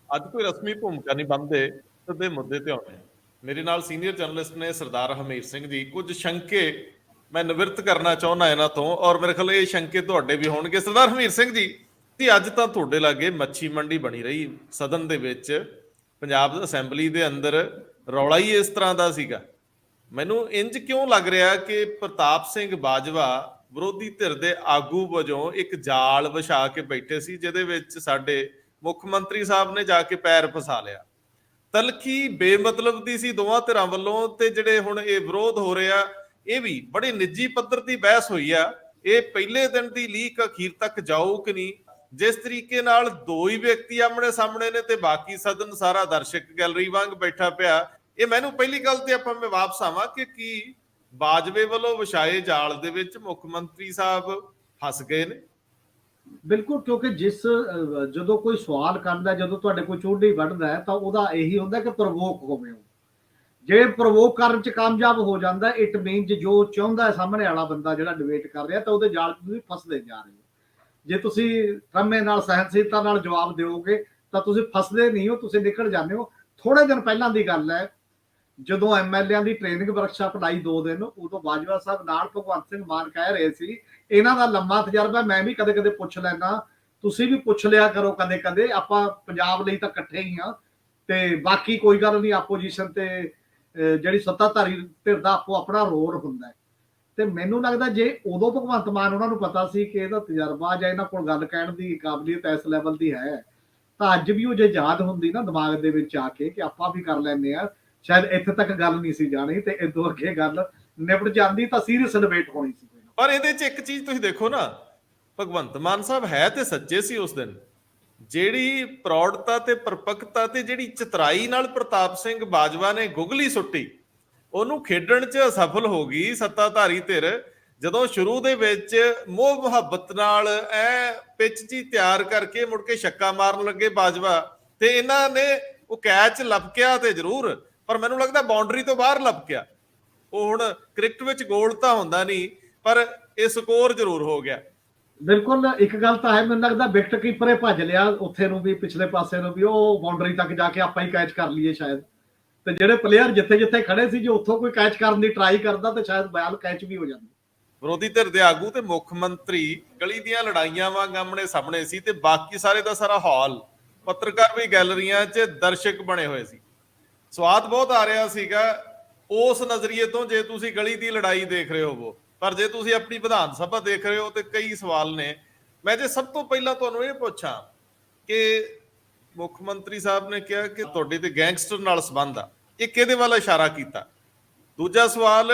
ਅੱਜ ਕੋਈ ਰਸਮੀ ਭੂਮਿਕਾ ਨਹੀਂ ਬੰਨਦੇ, ਸਿੱਧੇ ਮੁੱਦੇ ਤੇ ਆਉਂਦੇ ਹਾਂ। ਮੇਰੇ ਨਾਲ ਸੀਨੀਅਰ ਜਰਨਲਿਸਟ ਨੇ ਸਰਦਾਰ ਹਮੀਰ ਸਿੰਘ ਜੀ। ਕੁਝ ਸ਼ੰਕੇ ਮੈਂ ਨਿਵਰਤ ਕਰਨਾ ਚਾਹੁੰਦਾ ਇਹਨਾਂ ਤੋਂ, ਔਰ ਮੇਰੇ ਖਿਆਲ ਇਹ ਸ਼ੰਕੇ ਤੁਹਾਡੇ ਵੀ ਹੋਣਗੇ। ਸਰਦਾਰ ਹਮੀਰ ਸਿੰਘ ਜੀ, ਤੇ ਅੱਜ ਤਾਂ ਤੁਹਾਡੇ ਲਾਗੇ ਮੱਛੀ ਮੰਡੀ ਬਣੀ ਰਹੀ ਸਦਨ ਦੇ ਵਿੱਚ, ਪੰਜਾਬ ਅਸੈਂਬਲੀ ਦੇ ਅੰਦਰ ਰੌਲਾ ਹੀ ਇਸ ਤਰ੍ਹਾਂ ਦਾ ਸੀਗਾ। ਮੈਨੂੰ ਇੰਜ ਕਿਉਂ ਲੱਗ ਰਿਹਾ ਕਿ ਪ੍ਰਤਾਪ ਸਿੰਘ ਬਾਜਵਾ ਵਿਰੋਧੀ ਧਿਰ ਦੇ ਆਗੂ ਵਜੋਂ ਇੱਕ ਜਾਲ ਵਿਛਾ ਕੇ ਬੈਠੇ ਸੀ, ਜਿਹਦੇ ਵਿੱਚ ਸਾਡੇ ਮੁੱਖ ਮੰਤਰੀ ਸਾਹਿਬ ਨੇ ਜਾ ਕੇ ਪੈਰ ਫਸਾ ਲਿਆ। ਤਲਖੀ ਬੇਮਤਲਬ ਦੀ ਸੀ ਦੋਵਾਂ ਧਿਰਾਂ ਵੱਲੋਂ, ਤੇ ਜਿਹੜੇ ਹੁਣ ਇਹ ਵਿਰੋਧ ਹੋ ਰਿਹਾ, ਇਹ ਵੀ ਬੜੇ ਨਿੱਜੀ ਪੱਧਰ ਦੀ ਬਹਿਸ ਹੋਈ ਆ। ਇਹ ਪਹਿਲੇ ਦਿਨ ਦੀ ਲੀਕ ਅਖੀਰ ਤੱਕ ਜਾਊ ਕਿ ਨਹੀਂ? ਜਿਸ ਤਰੀਕੇ ਨਾਲ ਦੋ ਹੀ ਵਿਅਕਤੀ ਆਮਣੇ ਸਾਹਮਣੇ ਨੇ ਤੇ ਬਾਕੀ ਸਦਨ ਸਾਰਾ ਦਰਸ਼ਕ ਗੈਲਰੀ ਵਾਂਗ ਬੈਠਾ ਪਿਆ, ਇਹ ਮੈਨੂੰ ਪਹਿਲੀ ਗੱਲ ਤੇ ਆਪਾਂ ਮੈਂ ਵਾਪਸ ਆਵਾਂ ਕਿ ਕੀ ਬਾਜਵੇ ਵੱਲੋਂ ਵਿਛਾਏ ਜਾਲ ਦੇ ਵਿੱਚ ਮੁੱਖ ਮੰਤਰੀ ਸਾਹਿਬ ਫਸ ਗਏ ਨੇ? ਬਿਲਕੁਲ, ਕਿਉਂਕਿ ਜਦੋਂ ਕੋਈ ਸਵਾਲ ਕਰਦਾ, ਜਦੋਂ ਤੁਹਾਡੇ ਕੋਈ ਚੋਡੀ ਵੱਢਦਾ ਹੈ, ਤਾਂ ਉਹਦਾ ਇਹੀ ਹੁੰਦਾ ਕਿ ਪ੍ਰਵੋਕ ਹੋਵੇ। ਜੇ ਪ੍ਰਵੋਕ ਕਰਨ ਚ ਕਾਮਯਾਬ ਹੋ ਜਾਂਦਾ, ਇਟ ਮੀਨਸ ਜੋ ਚਾਹੁੰਦਾ ਸਾਹਮਣੇ ਵਾਲਾ ਬੰਦਾ ਜਿਹੜਾ ਡਿਬੇਟ ਕਰ ਰਿਹਾ, ਤਾਂ ਉਹਦੇ ਜਾਲ ਚ ਤੁਸੀਂ ਫਸਦੇ ਜਾ ਰਹੇ ਹੋ। ਜੇ ਤੁਸੀਂ ਥੰਮੇ ਨਾਲ ਸਹਿਨਸ਼ੀਲਤਾ ਨਾਲ ਜਵਾਬ ਦਿਓਗੇ ਤਾਂ ਤੁਸੀਂ ਫਸਦੇ ਨਹੀਂ ਹੋ, ਤੁਸੀਂ ਨਿਕਲ ਜਾਂਦੇ ਹੋ। ਥੋੜੇ ਦਿਨ ਪਹਿਲਾਂ ਦੀ ਗੱਲ ਹੈ, ਜਦੋਂ ਐਮਐਲਏ ਦੀ ਟ੍ਰੇਨਿੰਗ ਵਰਕਸ਼ਾਪ ਲਾਈ 2 ਦਿਨ, ਉਦੋਂ ਬਾਜਵਾ ਸਾਹਿਬ ਨਾਲ ਭਗਵੰਤ ਸਿੰਘ ਮਾਨ ਕਹਿ ਰਹੇ ਸੀ ਇਹਨਾਂ ਦਾ ਲੰਮਾ ਤਜਰਬਾ, ਮੈਂ ਵੀ ਕਦੇ ਕਦੇ ਪੁੱਛ ਲੈਣਾ, ਤੁਸੀਂ ਵੀ ਪੁੱਛ ਲਿਆ ਕਰੋ ਕਦੇ ਕਦੇ, ਆਪਾਂ ਪੰਜਾਬ ਲਈ ਤਾਂ ਇਕੱਠੇ ਹੀ ਆ, ਤੇ ਬਾਕੀ ਕੋਈ ਗੱਲ ਨਹੀਂ, ਆਪੋਜੀਸ਼ਨ ਤੇ ਜਿਹੜੀ ਸੱਤਾਧਾਰੀ ਧਿਰ ਦਾ ਆਪੋ ਆਪਣਾ ਰੋਲ ਹੁੰਦਾ ਹੈ। ਤੇ ਮੈਨੂੰ ਲੱਗਦਾ ਜੇ ਉਦੋਂ ਭਗਵੰਤ ਮਾਨ ਉਹਨਾਂ ਨੂੰ ਪਤਾ ਸੀ ਕਿ ਇਹਦਾ ਤਜਰਬਾ ਜਾਂ ਇਹਨਾਂ ਕੋਲ ਗੱਲ ਕਹਿਣ ਦੀ ਕਾਬਲੀਅਤ ਇਸ ਲੈਵਲ ਦੀ ਹੈ, ਤਾਂ ਅੱਜ ਵੀ ਉਹ ਜੇ ਯਾਦ ਹੁੰਦੀ ਨਾ ਦਿਮਾਗ ਦੇ ਵਿੱਚ ਆ ਕੇ ਕਿ ਆਪਾਂ ਵੀ ਕਰ ਲੈਂਦੇ ਆ, ਸ਼ਾਇਦ ਇੱਥੇ ਤੱਕ ਗੱਲ ਨਹੀਂ ਸੀ ਜਾਣੀ, ਤੇ ਇਦੋਂ ਅੱਗੇ ਗੱਲ ਨਿਪਟ ਜਾਂਦੀ ਤਾਂ ਸੀਰੀਅਸ ਡਿਬੇਟ ਹੋਣੀ ਸੀ। ਪਰ ਇਹਦੇ 'ਚ ਇੱਕ ਚੀਜ਼ ਤੁਸੀਂ ਦੇਖੋ ਨਾ, ਭਗਵੰਤ ਮਾਨ ਸਾਹਿਬ ਹੈ ਤੇ ਸੱਚੇ ਸੀ ਉਸ ਦਿਨ। ਜਿਹੜੀ ਪ੍ਰੌੜਤਾ ਤੇ ਪਰਪੱਕਤਾ ਤੇ ਜਿਹੜੀ ਚਤਰਾਈ ਨਾਲ ਪ੍ਰਤਾਪ ਸਿੰਘ ਬਾਜਵਾ ਨੇ ਗੁਗਲੀ ਸੁੱਟੀ, ਉਹਨੂੰ ਖੇਡਣ 'ਚ ਅਸਫਲ ਹੋ ਗਈ ਸੱਤਾਧਾਰੀ ਧਿਰ। ਜਦੋਂ ਸ਼ੁਰੂ ਦੇ ਵਿੱਚ ਮੋਹ ਮੁਹੱਬਤ ਨਾਲ ਪਿੱਚ ਜੀ ਤਿਆਰ ਕਰਕੇ ਮੁੜ ਕੇ ਛੱਕਾ ਮਾਰਨ ਲੱਗੇ ਬਾਜਵਾ, ਤੇ ਇਹਨਾਂ ਨੇ ਉਹ ਕੈਚ ਲਪਕਿਆ ਤੇ ਜ਼ਰੂਰ, ਪਰ ਮੈਨੂੰ ਲੱਗਦਾ ਬਾਉਂਡਰੀ ਤੋਂ ਬਾਹਰ ਲਪਕਿਆ। ਉਹ ਹੁਣ ਕ੍ਰਿਕਟ ਵਿੱਚ ਗੋਲ ਤਾਂ ਹੁੰਦਾ ਨਹੀਂ, ਪਰ ਇਹ ਸਕੋਰ ਜ਼ਰੂਰ ਹੋ ਗਿਆ। ਬਿਲਕੁਲ, ਇੱਕ ਗੱਲ ਤਾਂ ਹੈ, ਮੈਨੂੰ ਲੱਗਦਾ ਵਿਕਟ ਕੀਪਰ ਭੱਜ ਲਿਆ ਉੱਥੇ ਨੂੰ ਵੀ, ਪਿਛਲੇ ਪਾਸੇ ਨੂੰ ਵੀ, ਉਹ ਬਾਉਂਡਰੀ ਤੱਕ ਜਾ ਕੇ ਆਪਾਂ ਹੀ ਕੈਚ ਕਰ ਲਈਏ ਸ਼ਾਇਦ। ਤੇ ਜਿਹੜੇ ਪਲੇਅਰ ਜਿੱਥੇ ਜਿੱਥੇ ਖੜੇ ਸੀ, ਜੇ ਉੱਥੋਂ ਕੋਈ ਕੈਚ ਕਰਨ ਦੀ ਟਰਾਈ ਕਰਦਾ ਤਾਂ ਸ਼ਾਇਦ ਬਾਲ ਕੈਚ ਵੀ ਹੋ ਜਾਂਦੀ। ਵਿਰੋਧੀ ਧਿਰ ਦੇ ਆਗੂ ਤੇ ਮੁੱਖ ਮੰਤਰੀ ਗਲੀ ਦੀਆਂ ਲੜਾਈਆਂ ਵਾਂਗ ਆਮਣੇ ਸਾਹਮਣੇ ਸੀ, ਤੇ ਬਾਕੀ ਸਾਰੇ ਦਾ ਸਾਰਾ ਹਾਲ, ਪੱਤਰਕਾਰ ਵੀ ਗੈਲਰੀਆਂ 'ਚ ਦਰਸ਼ਕ ਬਣੇ ਹੋਏ ਸੀ। ਸਵਾਦ ਬਹੁਤ ਆ ਰਿਹਾ ਸੀਗਾ ਉਸ ਨਜ਼ਰੀਏ ਤੋਂ, ਜੇ ਤੁਸੀਂ ਗਲੀ ਦੀ ਲੜਾਈ ਦੇਖ ਰਹੇ ਹੋਵੋ। ਪਰ ਜੇ ਤੁਸੀਂ ਆਪਣੀ ਵਿਧਾਨ ਸਭਾ ਦੇਖ ਰਹੇ ਹੋ ਤੇ ਕਈ ਸਵਾਲ ਨੇ। ਮੈਂ ਜੇ ਸਭ ਤੋਂ ਪਹਿਲਾਂ ਤੁਹਾਨੂੰ ਇਹ ਪੁੱਛਾਂ ਕਿ ਮੁੱਖ ਮੰਤਰੀ ਸਾਹਿਬ ਨੇ ਕਿਹਾ ਕਿ ਤੁਹਾਡੇ ਤੇ ਗੈਂਗਸਟਰ ਨਾਲ ਸੰਬੰਧ ਆ, ਇਹ ਕਿਹਦੇ ਵੱਲ ਇਸ਼ਾਰਾ ਕੀਤਾ? ਦੂਜਾ ਸਵਾਲ,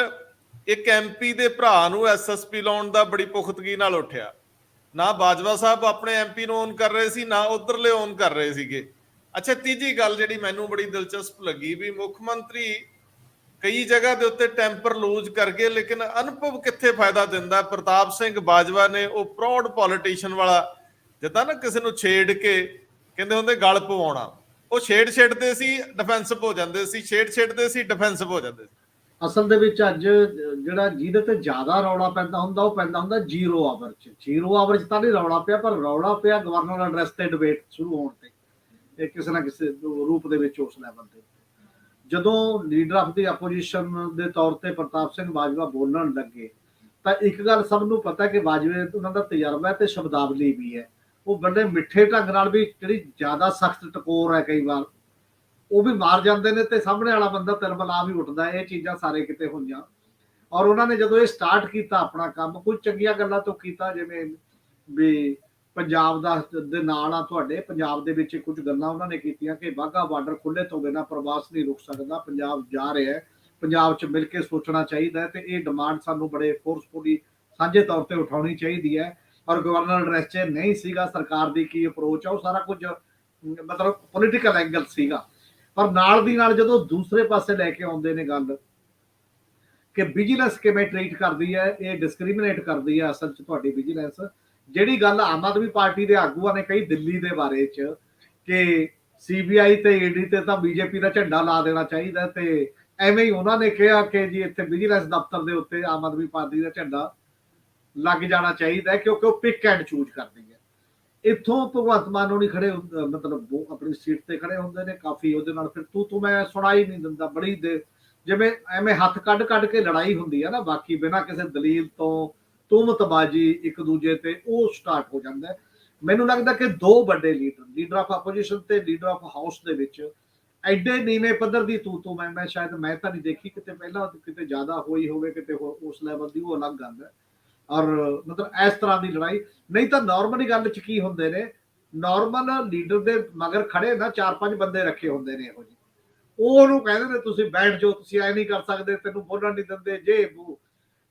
ਇੱਕ ਐਮਪੀ ਦੇ ਭਰਾ ਨੂੰ ਐਸਐਸਪੀ ਲਾਉਣ ਦਾ ਬੜੀ ਪੁਖਤਗੀ ਨਾਲ ਉੱਠਿਆ। ਨਾ ਬਾਜਵਾ ਸਾਹਿਬ ਆਪਣੇ ਐਮਪੀ ਨੂੰ ਓਨ ਕਰ ਰਹੇ ਸੀ, ਨਾ ਉਧਰਲੇ ਓਨ ਕਰ ਰਹੇ ਸੀਗੇ। ਅੱਛਾ, ਤੀਜੀ ਗੱਲ ਜਿਹੜੀ ਮੈਨੂੰ ਬੜੀ ਦਿਲਚਸਪ ਲੱਗੀ, ਵੀ ਮੁੱਖ ਮੰਤਰੀ ਕਈ ਜਗ੍ਹਾ ਦੇ ਉੱਤੇ ਟੈਂਪਰ ਲੂਜ਼ ਕਰ ਗਏ, ਲੇਕਿਨ ਅਨੁਭਵ ਕਿੱਥੇ ਫਾਇਦਾ ਦਿੰਦਾ। ਪ੍ਰਤਾਪ ਸਿੰਘ ਬਾਜਵਾ ਨੇ ਉਹ ਪ੍ਰੌਡ ਪੋਲੀਟੀਸ਼ੀਅਨ ਵਾਲਾ, ਜਿੱਦਾਂ ਨਾ ਕਿਸੇ ਨੂੰ ਛੇੜ ਕੇ ਕਹਿੰਦੇ ਹੁੰਦੇ ਗਲ ਪਵਾਉਣਾ, ਉਹ ਛੇੜਦੇ ਸੀ ਡਿਫੈਂਸਿਵ ਹੋ ਜਾਂਦੇ ਸੀ, ਛੇੜਦੇ ਸੀ ਡਿਫੈਂਸਿਵ ਹੋ ਜਾਂਦੇ ਸੀ। ਅਸਲ ਦੇ ਵਿੱਚ ਅੱਜ ਜਿਹੜਾ ਜਿਹਦੇ ਤੇ ਜ਼ਿਆਦਾ ਰੌਲਾ ਪੈਂਦਾ ਹੁੰਦਾ, ਉਹ ਪੈਂਦਾ ਹੁੰਦਾ 0 ਓਵਰ 'ਚ। 0 ਓਵਰ 'ਚ ਤਾਂ ਨਹੀਂ ਰੌਲਾ ਪਿਆ, ਪਰ ਰੌਲਾ ਪਿਆ ਗਵਰਨਰ ਐਡਰੈਸ ਤੇ ਡਿਬੇਟ ਸ਼ੁਰੂ ਹੋਣ ਤੇ, ਇਹ ਕਿਸੇ ਨਾ ਕਿਸੇ ਰੂਪ ਦੇ ਵਿੱਚ ਉਸ ਲੈਵਲ ਤੇ। ਜਦੋਂ ਲੀਡਰ ਆਫ ਦੀ ਆਪੋਜੀਸ਼ਨ ਦੇ ਤੌਰ ਤੇ ਪ੍ਰਤਾਪ ਸਿੰਘ ਬਾਜਵਾ ਬੋਲਣ ਲੱਗੇ, ਤਾਂ ਇੱਕ ਗੱਲ ਸਭ ਨੂੰ ਪਤਾ ਕਿ ਬਾਜਵੇ ਉਹਨਾਂ ਦਾ ਤਜਰਬਾ ਹੈ ਤੇ ਸ਼ਬਦਾਵਲੀ ਵੀ ਹੈ। ਉਹ ਬੜੇ ਮਿੱਠੇ ਢੰਗ ਨਾਲ ਵੀ, ਜਿਹੜੀ ਜ਼ਿਆਦਾ ਸਖਤ ਟਕੋਰ ਹੈ ਕਈ ਵਾਰ ਉਹ ਵੀ ਮਾਰ ਜਾਂਦੇ ਨੇ, ਤੇ ਸਾਹਮਣੇ ਵਾਲਾ ਬੰਦਾ ਤਿਰਮਲਾ ਵੀ ਉੱਠਦਾ। ਇਹ ਚੀਜ਼ਾਂ ਸਾਰੇ ਕਿਤੇ ਹੋਈਆਂ। ਔਰ ਉਹਨਾਂ ਨੇ ਜਦੋਂ ਇਹ ਸਟਾਰਟ ਕੀਤਾ ਆਪਣਾ ਕੰਮ, ਕੁਝ ਚੰਗੀਆਂ ਗੱਲਾਂ ਤੋਂ ਕੀਤਾ, ਜਿਵੇਂ ਵੀ ਪੰਜਾਬ ਦਾ ਦੇ ਨਾਲ ਆ, ਤੁਹਾਡੇ ਪੰਜਾਬ ਦੇ ਵਿੱਚ ਕੁਝ ਗੱਲਾਂ ਉਹਨਾਂ ਨੇ ਕੀਤੀਆਂ ਕਿ ਵਾਹਗਾ ਬਾਰਡਰ ਖੁੱਲੇ ਤੋਂ ਬਿਨਾਂ ਪ੍ਰਵਾਸ ਨਹੀਂ ਰੁਕ ਸਕਦਾ, ਪੰਜਾਬ ਜਾ ਰਿਹਾ ਹੈ, ਪੰਜਾਬ 'ਚ ਮਿਲ ਕੇ ਸੋਚਣਾ ਚਾਹੀਦਾ ਹੈ, ਤੇ ਇਹ ਡਿਮਾਂਡ ਸਾਨੂੰ ਬੜੇ ਫੋਰਸਫੁਲੀ ਸਾਂਝੇ ਤੌਰ ਤੇ ਉਠਾਉਣੀ ਚਾਹੀਦੀ ਹੈ। ਔਰ ਗਵਰਨਰ ਐਡਰੈਸ 'ਚ ਨਹੀਂ ਸੀਗਾ ਸਰਕਾਰ ਦੀ ਕੀ ਅਪਰੋਚ ਆ, ਉਹ ਸਾਰਾ ਕੁਝ ਮਤਲਬ ਪੋਲੀਟੀਕਲ ਐਂਗਲ ਸੀਗਾ। ਪਰ ਨਾਲ ਦੀ ਨਾਲ ਜਦੋਂ ਦੂਸਰੇ ਪਾਸੇ ਲੈ ਕੇ ਆਉਂਦੇ ਨੇ ਗੱਲ ਕਿ ਵਿਜੀਲੈਂਸ ਕਿਵੇਂ ਟ੍ਰੀਟ ਕਰਦੀ ਹੈ, ਇਹ ਡਿਸਕ੍ਰਿਮੀਨੇਟ ਕਰਦੀ ਹੈ ਅਸਲ 'ਚ ਤੁਹਾਡੀ ਵਿਜੀਲੈਂਸ। ਜਿਹੜੀ ਗੱਲ ਆਮ ਆਦਮੀ ਪਾਰਟੀ ਦੇ ਆਗੂਆਂ ਨੇ ਕਹੀ ਦਿੱਲੀ ਦੇ ਬਾਰੇ 'ਚ ਕਿ ਸੀਬੀਆਈ ਤੇ ਈਡੀ ਤੇ ਤਾਂ ਬੀਜੇਪੀ ਦਾ ਝੰਡਾ ਲਾ ਦੇਣਾ ਚਾਹੀਦਾ, ਤੇ ਐਵੇਂ ਹੀ ਉਹਨਾਂ ਨੇ ਕਿਹਾ ਕਿ ਜੀ ਇੱਥੇ ਵਿਜੀਲੈਂਸ ਦਫ਼ਤਰ ਦੇ ਉੱਤੇ ਆਮ ਆਦਮੀ ਪਾਰਟੀ ਦਾ ਝੰਡਾ ਲੱਗ ਜਾਣਾ ਚਾਹੀਦਾ, ਕਿਉਂਕਿ ਉਹ ਪਿਕ ਐਂਡ ਚੂਜ਼ ਕਰਦੀ ਹੈ। ਇੱਥੋਂ ਭਗਵੰਤ ਮਾਨ ਹੋਣੀ ਖੜੇ ਮਤਲਬ ਉਹ ਆਪਣੀ ਸੀਟ ਤੇ ਖੜੇ ਹੁੰਦੇ ਨੇ, ਕਾਫੀ ਉਹਦੇ ਨਾਲ ਫਿਰ ਤੂੰ ਮੈਂ ਸੁਣਾਈ ਨਹੀਂ ਦਿੰਦਾ, ਬੜੀ ਦੇ ਜਿਵੇਂ ਐਵੇਂ ਹੱਥ ਕੱਢ ਕੱਢ ਕੇ ਲੜਾਈ ਹੁੰਦੀ ਆ ਨਾ, ਬਾਕੀ ਬਿਨਾਂ ਕਿਸੇ ਦਲੀਲ ਤੋਂ ਤੁਹਮਤਬਾਜ਼ੀ ਇੱਕ ਦੂਜੇ ਤੇ, ਉਹ ਸਟਾਰਟ ਹੋ ਜਾਂਦਾ ਹੈ। ਮੈਨੂੰ ਲੱਗਦਾ ਕਿ ਦੋ ਵੱਡੇ ਲੀਡਰ ਆਫ ਆਪੋਜੀਸ਼ਨ ਤੇ ਲੀਡਰ ਆਫ ਹਾਊਸ ਦੇ ਵਿੱਚ ਐਡੇ ਨੀਵੇਂ ਪੱਧਰ ਦੀ ਤੂੰ ਮੈਂ ਸ਼ਾਇਦ ਮੈਂ ਤਾਂ ਨਹੀਂ ਦੇਖੀ ਕਿਤੇ, ਪਹਿਲਾਂ ਕਿਤੇ ਜ਼ਿਆਦਾ ਹੋਈ ਹੋਵੇ ਕਿਤੇ ਉਸ ਲੈਵਲ ਦੀ, ਉਹ ਅਲੱਗ ਗੱਲ ਹੈ। ਔਰ ਮਤਲਬ ਇਸ ਤਰ੍ਹਾਂ ਦੀ ਲੜਾਈ ਨਹੀਂ ਤਾਂ ਨਾਰਮਲੀ ਗੱਲ ਚ ਕੀ ਹੁੰਦੇ ਨੇ, ਨਾਰਮਲ ਲੀਡਰ ਦੇ ਮਗਰ ਖੜੇ ਨਾ 4-5 ਬੰਦੇ ਰੱਖੇ ਹੁੰਦੇ ਨੇ ਇਹੋ ਜਿਹੇ, ਉਹ ਉਹਨੂੰ ਕਹਿੰਦੇ ਨੇ ਤੁਸੀਂ ਬੈਠ ਜਾਓ, ਤੁਸੀਂ ਐ ਨਹੀਂ ਕਰ ਸਕਦੇ, ਤੈਨੂੰ ਬੋਲਣ ਨਹੀਂ ਦਿੰਦੇ, ਜੇ ਉਹ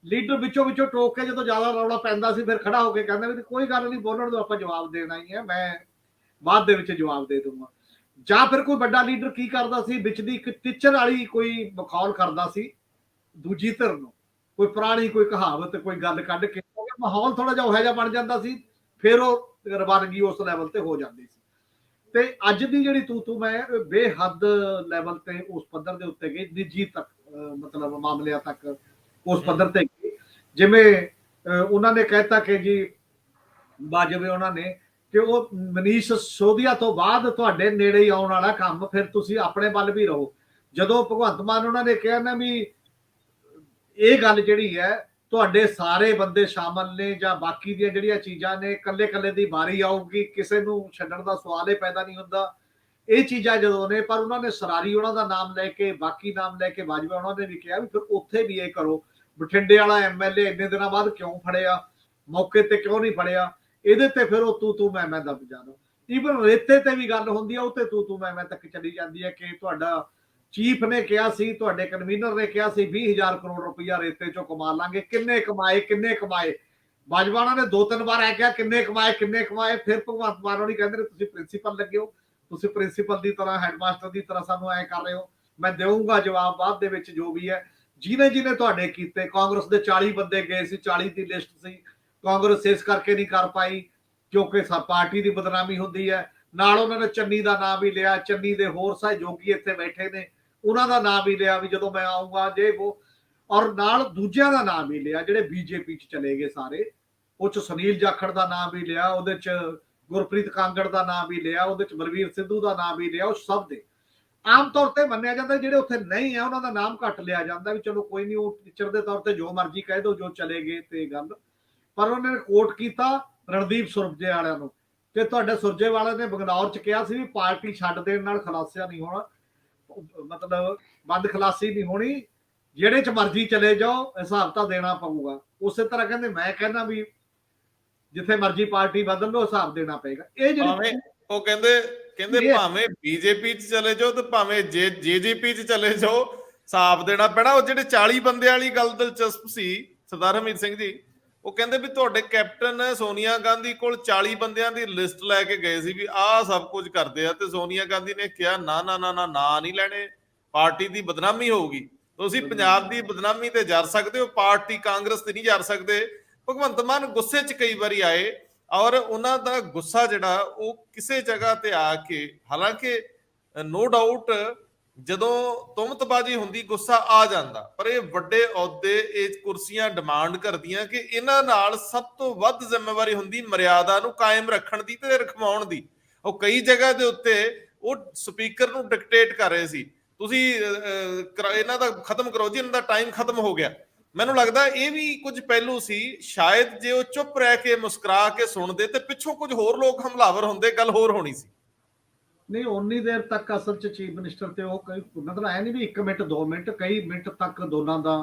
ਲੀਡਰ ਵਿੱਚੋਂ ਟੋਕ ਕੇ ਜਦੋਂ ਜ਼ਿਆਦਾ ਰੌਲਾ ਪੈਂਦਾ ਸੀ ਫਿਰ ਖੜਾ ਹੋ ਕੇ ਕਹਿੰਦਾ ਵੀ ਕੋਈ ਗੱਲ ਨਹੀਂ, ਬੋਲਣ ਤੋਂ ਆਪਾਂ ਜਵਾਬ ਦੇਣਾ ਹੀ ਹੈ, ਮੈਂ ਬਾਅਦ ਦੇ ਵਿੱਚ ਜਵਾਬ ਦੇ ਦੂੰਗਾ। ਜਾਂ ਫਿਰ ਕੋਈ ਵੱਡਾ ਲੀਡਰ ਕੀ ਕਰਦਾ ਸੀ, ਵਿੱਚ ਦੀ ਇੱਕ ਟੀਚਰ ਵਾਲੀ ਕੋਈ ਮਖੌਲ ਕਰਦਾ ਸੀ ਦੂਜੀ ਧਿਰ ਨੂੰ, ਕੋਈ ਪੁਰਾਣੀ ਕੋਈ ਕਹਾਵਤ ਕੋਈ ਗੱਲ ਕੱਢ ਕੇ, ਮਾਹੌਲ ਥੋੜਾ ਜਿਹਾ ਉਹੋ ਜਿਹਾ ਬਣ ਜਾਂਦਾ ਸੀ, ਫਿਰ ਉਹ ਰਵਾਨਗੀ ਉਸ ਲੈਵਲ ਤੇ ਹੋ ਜਾਂਦੀ ਸੀ। ਤੇ ਅੱਜ ਦੀ ਜਿਹੜੀ ਤੂੰ ਮੈਂ ਬੇਹੱਦ ਲੈਵਲ ਤੇ ਉਸ ਪੱਧਰ ਦੇ ਉੱਤੇ ਗਈ, ਨਿੱਜੀ ਤੱਕ ਮਤਲਬ ਮਾਮਲਿਆਂ ਤੱਕ ਉਸ ਪੱਧਰ ਤੇ ਗਈ। ਜਿਵੇਂ ਉਹਨਾਂ ਨੇ ਕਹਿਤਾ ਕਿ ਜੀ ਬਾਜਵੇ ਉਹਨਾਂ ਨੇ ਕਿ ਉਹ ਮਨੀਸ਼ ਸਿਸੋਦੀਆ ਤੋਂ ਬਾਅਦ ਤੁਹਾਡੇ ਨੇੜੇ ਹੀ ਆਉਣ ਵਾਲਾ ਕੰਮ, ਫਿਰ ਤੁਸੀਂ ਆਪਣੇ ਵੱਲ ਵੀ ਰਹੋ। ਜਦੋਂ ਭਗਵੰਤ ਮਾਨ ਉਹਨਾਂ ਨੇ ਕਿਹਾ ਨਾ ਵੀ ਇਹ ਗੱਲ ਜਿਹੜੀ ਹੈ ਤੁਹਾਡੇ ਸਾਰੇ ਬੰਦੇ ਸ਼ਾਮਲ ਨੇ ਜਾਂ ਬਾਕੀ ਦੀਆਂ ਜਿਹੜੀਆਂ ਚੀਜ਼ਾਂ ਨੇ ਕੱਲੇ ਕੱਲੇ ਦੀ ਵਾਰੀ ਆਊਗੀ, ਕਿਸੇ ਨੂੰ ਛੱਡਣ ਦਾ ਸਵਾਲ ਹੀ ਪੈਦਾ ਨਹੀਂ ਹੁੰਦਾ, ਇਹ ਚੀਜ਼ਾਂ ਜਦੋਂ ਨੇ, ਪਰ ਉਹਨਾਂ ਨੇ ਸਰਾਰੀ ਉਹਨਾਂ ਦਾ ਨਾਮ ਲੈ ਕੇ, ਬਾਕੀ ਨਾਮ ਲੈ ਕੇ, ਬਾਜਵਾ ਉਹਨਾਂ ਨੇ ਵੀ ਕਿਹਾ ਵੀ ਫਿਰ ਉੱਥੇ ਵੀ ਇਹ ਕਰੋ, ਬਠਿੰਡੇ ਵਾਲਾ ਐਮਐਲਏ ਇੰਨੇ ਦਿਨਾਂ ਬਾਅਦ ਕਿਉਂ ਫੜਿਆ, ਮੌਕੇ ਤੇ ਕਿਉਂ ਨਹੀਂ ਫੜਿਆ, ਇਹਦੇ ਤੇ ਫਿਰ ਉਹ ਤੂੰ ਮੈਂ ਦੱਬ ਜਾਣਾ। ਈਵਨ ਰੇਤੇ ਤੇ ਵੀ ਗੱਲ ਹੁੰਦੀ ਆ, ਉਹ ਤੇ ਤੂੰ ਮੈਂ ਤੱਕ ਚਲੀ ਜਾਂਦੀ ਹੈ ਕਿ ਤੁਹਾਡਾ ਚੀਫ ਨੇ ਕਿਹਾ ਸੀ, ਤੁਹਾਡੇ ਕਨਵੀਨਰ ਨੇ ਕਿਹਾ ਸੀ 20,000 ਕਰੋੜ ਰੁਪਇਆ ਰੇਤੇ ਚੋਂ ਕਮਾ ਲਾਂਗੇ, ਕਿੰਨੇ ਕਮਾਏ ਬਾਜਵਾਨਾ ਨੇ 2-3 ਵਾਰ ਆ ਕਿਹਾ ਕਿੰਨੇ ਕਮਾਏ, ਫਿਰ ਭਗਵੰਤ ਮਾਨ ਹੋਣੀ ਕਹਿੰਦੇ ਨੇ ਤੁਸੀਂ ਪ੍ਰਿੰਸੀਪਲ ਲੱਗੇ ਹੋ, ਤੁਸੀਂ ਪ੍ਰਿੰਸੀਪਲ ਦੀ ਤਰ੍ਹਾਂ ਹੈਡਮਾਸਟਰ ਦੀ ਤਰ੍ਹਾਂ ਸਾਨੂੰ ਐ ਕਰ ਰਹੇ ਹੋ, ਮੈਂ ਦੇਵਾਂਗਾ ਜਵਾਬ ਬਾਅਦ ਦੇ ਵਿੱਚ ਜੋ ਵੀ ਹੈ। ਜਿਹਨੇ ਤੁਹਾਡੇ ਕੀਤੇ, ਕਾਂਗਰਸ ਦੇ 40 ਬੰਦੇ ਗਏ ਸੀ, 40 ਦੀ ਲਿਸਟ ਸੀ, ਕਾਂਗਰਸ ਇਸ ਕਰਕੇ ਨਹੀਂ ਕਰ ਪਾਈ ਕਿਉਂਕਿ ਪਾਰਟੀ ਦੀ ਬਦਨਾਮੀ ਹੁੰਦੀ ਹੈ। ਨਾਲ ਉਹਨਾਂ ਨੇ ਚੰਨੀ ਦਾ ਨਾਮ ਵੀ ਲਿਆ, ਚੰਨੀ ਦੇ ਹੋਰ ਸਹਿਯੋਗੀ ਇੱਥੇ ਬੈਠੇ ਨੇ, ਉਹਨਾਂ ਦਾ ਨਾਮ ਵੀ ਲਿਆ ਵੀ ਜਦੋਂ ਮੈਂ ਆਊਂਗਾ ਜੇ ਉਹ, ਔਰ ਨਾਲ ਦੂਜਿਆਂ ਦਾ ਨਾਮ ਵੀ ਲਿਆ ਜਿਹੜੇ ਬੀਜੇਪੀ ਚ ਚਲੇ ਗਏ ਸਾਰੇ, ਉਹ ਚ ਸੁਨੀਲ ਜਾਖੜ ਦਾ ਨਾਮ ਵੀ ਲਿਆ, ਉਹਦੇ ਚ ਗੁਰਪ੍ਰੀਤ ਕਾਂਗੜ ਦਾ ਨਾਮ ਵੀ ਲਿਆ, ਉਹਦੇ ਚ ਬਲਵੀਰ ਸਿੱਧੂ ਦਾ ਨਾਮ ਵੀ ਲਿਆ। ਉਹ ਸਭ ਦੇ ਆਮ ਤੌਰ ਤੇ ਮੰਨਿਆ ਜਾਂਦਾ, ਜਿਹੜੇ ਉੱਥੇ ਨਹੀਂ ਹੈ ਉਹਨਾਂ ਦਾ ਨਾਮ ਘੱਟ ਲਿਆ ਜਾਂਦਾ ਵੀ ਚਲੋ ਕੋਈ ਨਹੀਂ, ਉਹ ਟੀਚਰ ਦੇ ਤੌਰ ਤੇ ਜੋ ਮਰਜ਼ੀ ਕਹਿ ਦੋ, ਜੋ ਚਲੇ ਗਏ ਤੇ ਗੱਲ। ਪਰ ਉਹਨੇ ਕੋਟ ਕੀਤਾ ਰਣਦੀਪ ਸੁਰਜੇ ਵਾਲਿਆਂ ਨੂੰ ਕਿ ਤੁਹਾਡੇ ਸੁਰਜੇ ਵਾਲਿਆਂ ਨੇ ਬਗਨੌਰ ਚ ਕਿਹਾ ਸੀ ਵੀ ਪਾਰਟੀ ਛੱਡ ਦੇਣ ਨਾਲ ਖਲਾਸਿਆ ਨਹੀਂ ਹੋਣਾ, ਮਤਲਬ ਬੰਦ ਖਲਾਸੀ ਨਹੀਂ ਹੋਣੀ, ਜਿਹੜੇ ਚ ਮਰਜ਼ੀ ਚਲੇ ਜਾਓ ਹਿਸਾਬ ਤਾਂ ਦੇਣਾ ਪਊਗਾ। ਉਸੇ ਤਰ੍ਹਾਂ ਕਹਿੰਦੇ ਮੈਂ ਕਹਿੰਦਾ ਵੀ ਜਿੱਥੇ ਮਰਜ਼ੀ ਪਾਰਟੀ ਬਦਲ ਲਓ ਹਿਸਾਬ ਦੇਣਾ ਪਏਗਾ। ਇਹ ਜਿਹੜੀ ਉਹ ਕਹਿੰਦੇ ਭਾਵੇਂ ਬੀਜੇਪੀ ਚ ਚਲੇ ਜਾਓ ਤੇ ਭਾਵੇਂ ਜੇਜੇਪੀ ਚ ਚਲੇ ਜਾਓ ਹਿਸਾਬ ਦੇਣਾ ਪੈਣਾ। ਉਹ ਜਿਹੜੇ 40 ਬੰਦੇ ਵਾਲੀ ਗੱਲ ਦਿਲਚਸਪ ਸੀ ਸਰਦਾਰ ਹਰਮੀਤ ਸਿੰਘ ਜੀ, ਉਹ ਕਹਿੰਦੇ ਵੀ ਤੁਹਾਡੇ ਕੈਪਟਨ ਸੋਨੀਆ ਗਾਂਧੀ ਕੋਲ 40 ਬੰਦਿਆਂ ਦੀ ਲਿਸਟ ਲੈ ਕੇ ਗਏ ਸੀ ਵੀ ਆਹ ਸਭ ਕੁਝ ਕਰਦੇ ਆ, ਤੇ ਸੋਨੀਆ ਗਾਂਧੀ ਨੇ ਕਿਹਾ ਨਾ ਨਹੀਂ ਲੈਣੇ, ਪਾਰਟੀ ਦੀ ਬਦਨਾਮੀ ਹੋਊਗੀ। ਤੁਸੀਂ ਪੰਜਾਬ ਦੀ ਬਦਨਾਮੀ ਤੇ ਜਰ ਸਕਦੇ ਹੋ, ਪਾਰਟੀ ਕਾਂਗਰਸ ਤੇ ਨਹੀਂ ਜਰ ਸਕਦੇ। ਭਗਵੰਤ ਮਾਨ ਗੁੱਸੇ 'ਚ ਕਈ ਵਾਰੀ ਆਏ ਔਰ ਉਹਨਾਂ ਦਾ ਗੁੱਸਾ ਜਿਹੜਾ ਉਹ ਕਿਸੇ ਜਗ੍ਹਾ ਤੇ ਆ ਕੇ, ਹਾਲਾਂਕਿ ਨੋ ਡਾਊਟ ਜਦੋਂ ਤੁਹਮਤਬਾਜ਼ੀ ਹੁੰਦੀ ਗੁੱਸਾ ਆ ਜਾਂਦਾ, ਪਰ ਇਹ ਵੱਡੇ ਅਹੁਦੇ, ਇਹ ਕੁਰਸੀਆਂ ਡਿਮਾਂਡ ਕਰਦੀਆਂ ਕਿ ਇਹਨਾਂ ਨਾਲ ਸਭ ਤੋਂ ਵੱਧ ਜ਼ਿੰਮੇਵਾਰੀ ਹੁੰਦੀ ਮਰਿਆਦਾ ਨੂੰ ਕਾਇਮ ਰੱਖਣ ਦੀ ਤੇ ਰਖਵਾਉਣ ਦੀ। ਉਹ ਕਈ ਜਗ੍ਹਾ ਦੇ ਉੱਤੇ ਉਹ ਸਪੀਕਰ ਨੂੰ ਡਿਕਟੇਟ ਕਰ ਰਹੇ ਸੀ, ਤੁਸੀਂ ਇਹਨਾਂ ਦਾ ਖਤਮ ਕਰੋ ਜੀ, ਇਹਨਾਂ ਦਾ ਟਾਈਮ ਖਤਮ ਹੋ ਗਿਆ। ਮੈਨੂੰ ਲੱਗਦਾ ਇਹ ਵੀ ਕੁਝ ਪਹਿਲੂ ਸੀ, ਸ਼ਾਇਦ ਜੇ ਉਹ ਚੁੱਪ ਰਹਿ ਕੇ ਮੁਸਕਰਾ ਕੇ ਸੁਣਦੇ ਤੇ ਪਿੱਛੋਂ ਕੁਝ ਹੋਰ ਲੋਕ ਹਮਲਾਵਰ ਹੁੰਦੇ, ਗੱਲ ਹੋਰ ਹੋਣੀ ਸੀ। ਨਹੀਂ ਉਨੀ ਦੇਰ ਤੱਕ ਅਸਲ ਚ ਚੀਫ ਮਿਨਿਸਟਰ ਤੇ ਉਹ ਕਈ ਮਤਲਬ ਐ ਨਹੀਂ ਵੀ 1 ਮਿੰਟ 2 ਮਿੰਟ, ਕਈ ਮਿੰਟ ਤੱਕ ਦੋਨਾਂ ਦਾ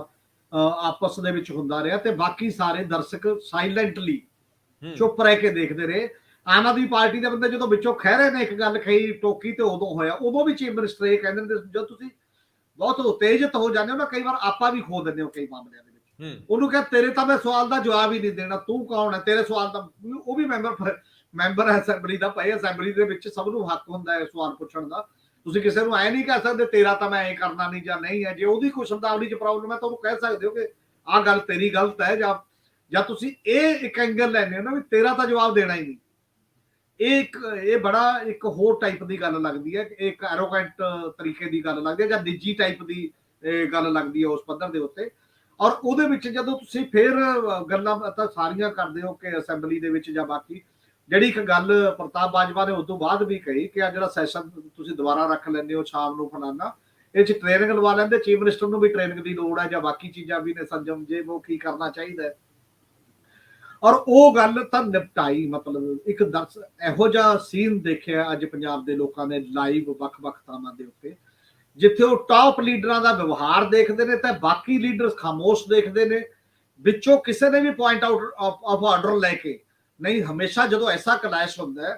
ਆਪਸ ਦੇ ਵਿੱਚ ਹੁੰਦਾ ਰਿਹਾ ਤੇ ਬਾਕੀ ਸਾਰੇ ਦਰਸ਼ਕ ਸਾਇਲੈਂਟਲੀ ਚੁੱਪ ਰਹਿ ਕੇ ਦੇਖਦੇ ਰਹੇ। ਆਮ ਆਦਮੀ ਪਾਰਟੀ ਦੇ ਬੰਦੇ ਜਦੋਂ ਵਿੱਚੋਂ ਖਹਿਰੇ ਨੇ ਇੱਕ ਗੱਲ ਕਹੀ ਟੋਕੀ ਤੇ ਉਦੋਂ ਹੋਇਆ, ਉਦੋਂ ਵੀ ਚੀਫ ਮਿਨਿਸਟਰ ਇਹ ਕਹਿੰਦੇ ਨੇ ਜਦੋਂ ਤੁਸੀਂ ਬਹੁਤ ਉਤੇਜਿਤ ਹੋ ਜਾਂਦੇ ਹੋ ਨਾ, ਕਈ ਵਾਰ ਆਪਾਂ ਵੀ ਖੋ ਦਿੰਦੇ ਹੋ ਕਈ ਮਾਮਲਿਆਂ ਦੇ ਵਿੱਚ। ਉਹਨੂੰ ਕਿਹਾ ਤੇਰੇ ਤਾਂ ਮੈਂ ਸਵਾਲ ਦਾ ਜਵਾਬ ਹੀ ਨਹੀਂ ਦੇਣਾ, ਤੂੰ ਕੌਣ ਹੈ, ਤੇਰੇ ਸਵਾਲ ਦਾ, ਉਹ ਵੀ ਮੈਂਬਰ ਅਸੈਂਬਲੀ ਦਾ, ਭਾਈ ਅਸੈਂਬਲੀ ਦੇ ਵਿੱਚ ਸਭ ਨੂੰ ਹੱਕ ਹੁੰਦਾ ਹੈ ਸਵਾਲ ਪੁੱਛਣ ਦਾ। ਤੁਸੀਂ ਕਿਸੇ ਨੂੰ ਐ ਨਹੀਂ ਕਹਿ ਸਕਦੇ ਤੇਰਾ ਤਾਂ ਮੈਂ ਐ ਕਰਨਾ ਨਹੀਂ ਜਾਂ ਨਹੀਂ ਹੈ। ਜੇ ਉਹਦੀ ਕੋਈ ਸ਼ਬਦਾਵਲੀ ਚ ਪ੍ਰੋਬਲਮ ਹੈ ਤਾਂ ਉਹਨੂੰ ਕਹਿ ਸਕਦੇ ਹੋ ਕਿ ਆਹ ਗੱਲ ਤੇਰੀ ਗਲਤ ਹੈ, ਜਾਂ ਤੁਸੀਂ ਇਹ ਇੱਕ ਐਂਗਲ ਲੈਂਦੇ ਹੋ ਨਾ ਵੀ ਤੇਰਾ ਤਾਂ ਜਵਾਬ ਦੇਣਾ ਹੀ ਨਹੀਂ। ਇਹ ਬੜਾ ਇੱਕ ਹੋਰ ਟਾਈਪ ਦੀ ਗੱਲ ਲੱਗਦੀ ਹੈ, ਇੱਕ ਐਰੋਗੈਂਟ ਤਰੀਕੇ ਦੀ ਗੱਲ ਲੱਗਦੀ ਹੈ ਜਾਂ ਨਿੱਜੀ ਟਾਈਪ ਦੀ ਗੱਲ ਲੱਗਦੀ ਹੈ ਉਸ ਪੱਧਰ ਦੇ ਉੱਤੇ। ਔਰ ਉਹਦੇ ਵਿੱਚ ਜਦੋਂ ਤੁਸੀਂ ਫਿਰ ਗੱਲਾਂ ਤਾਂ ਸਾਰੀਆਂ ਕਰਦੇ ਹੋ ਕਿ ਅਸੈਂਬਲੀ ਦੇ ਵਿੱਚ ਜਾਂ ਬਾਕੀ, ਜਿਹੜੀ ਇੱਕ ਗੱਲ ਪ੍ਰਤਾਪ ਬਾਜਵਾ ਨੇ ਉਸ ਤੋਂ ਬਾਅਦ ਵੀ ਕਹੀ ਕਿ ਆ ਜਿਹੜਾ ਸੈਸ਼ਨ ਤੁਸੀਂ ਦੁਬਾਰਾ ਰੱਖ ਲੈਂਦੇ ਹੋ ਸ਼ਾਮ ਨੂੰ ਫਲਾਨਾ, ਇਹ ਚ ਟ੍ਰੇਨਿੰਗ ਲਵਾ ਲੈਂਦੇ, ਚੀਫ ਮਿਨਿਸਟਰ ਨੂੰ ਵੀ ਟ੍ਰੇਨਿੰਗ ਦੀ ਲੋੜ ਹੈ ਜਾਂ ਬਾਕੀ ਚੀਜ਼ਾਂ ਵੀ ਨੇ, ਸੰਜਮ ਜੇ ਉਹ ਕੀ ਕਰਨਾ ਚਾਹੀਦਾ ਹੈ। ਔਰ ਉਹ ਗੱਲ ਤਾਂ ਨਿਪਟਾਈ, ਮਤਲਬ ਇੱਕ ਇਹੋ ਜਿਹਾ ਸੀਨ ਦੇਖਿਆ ਅੱਜ ਪੰਜਾਬ ਦੇ ਲੋਕਾਂ ਨੇ ਲਾਈਵ ਵੱਖ-ਵੱਖ ਥਾਵਾਂ ਦੇ ਉੱਤੇ, ਜਿੱਥੇ ਉਹ ਟਾਪ ਲੀਡਰਾਂ ਦਾ ਵਿਵਹਾਰ ਦੇਖਦੇ ਨੇ ਤੇ ਬਾਕੀ ਲੀਡਰ ਖਾਮੋਸ਼ ਦੇਖਦੇ ਨੇ, ਵਿੱਚੋਂ ਕਿਸੇ ਨੇ ਵੀ ਪੁਆਇੰਟ ਆਊਟ ਆਫ ਆਰਡਰ ਲੈ ਕੇ ਨਹੀਂ। ਹਮੇਸ਼ਾ ਜਦੋਂ ਐਸਾ ਕਲੈਸ਼ ਹੁੰਦਾ ਹੈ,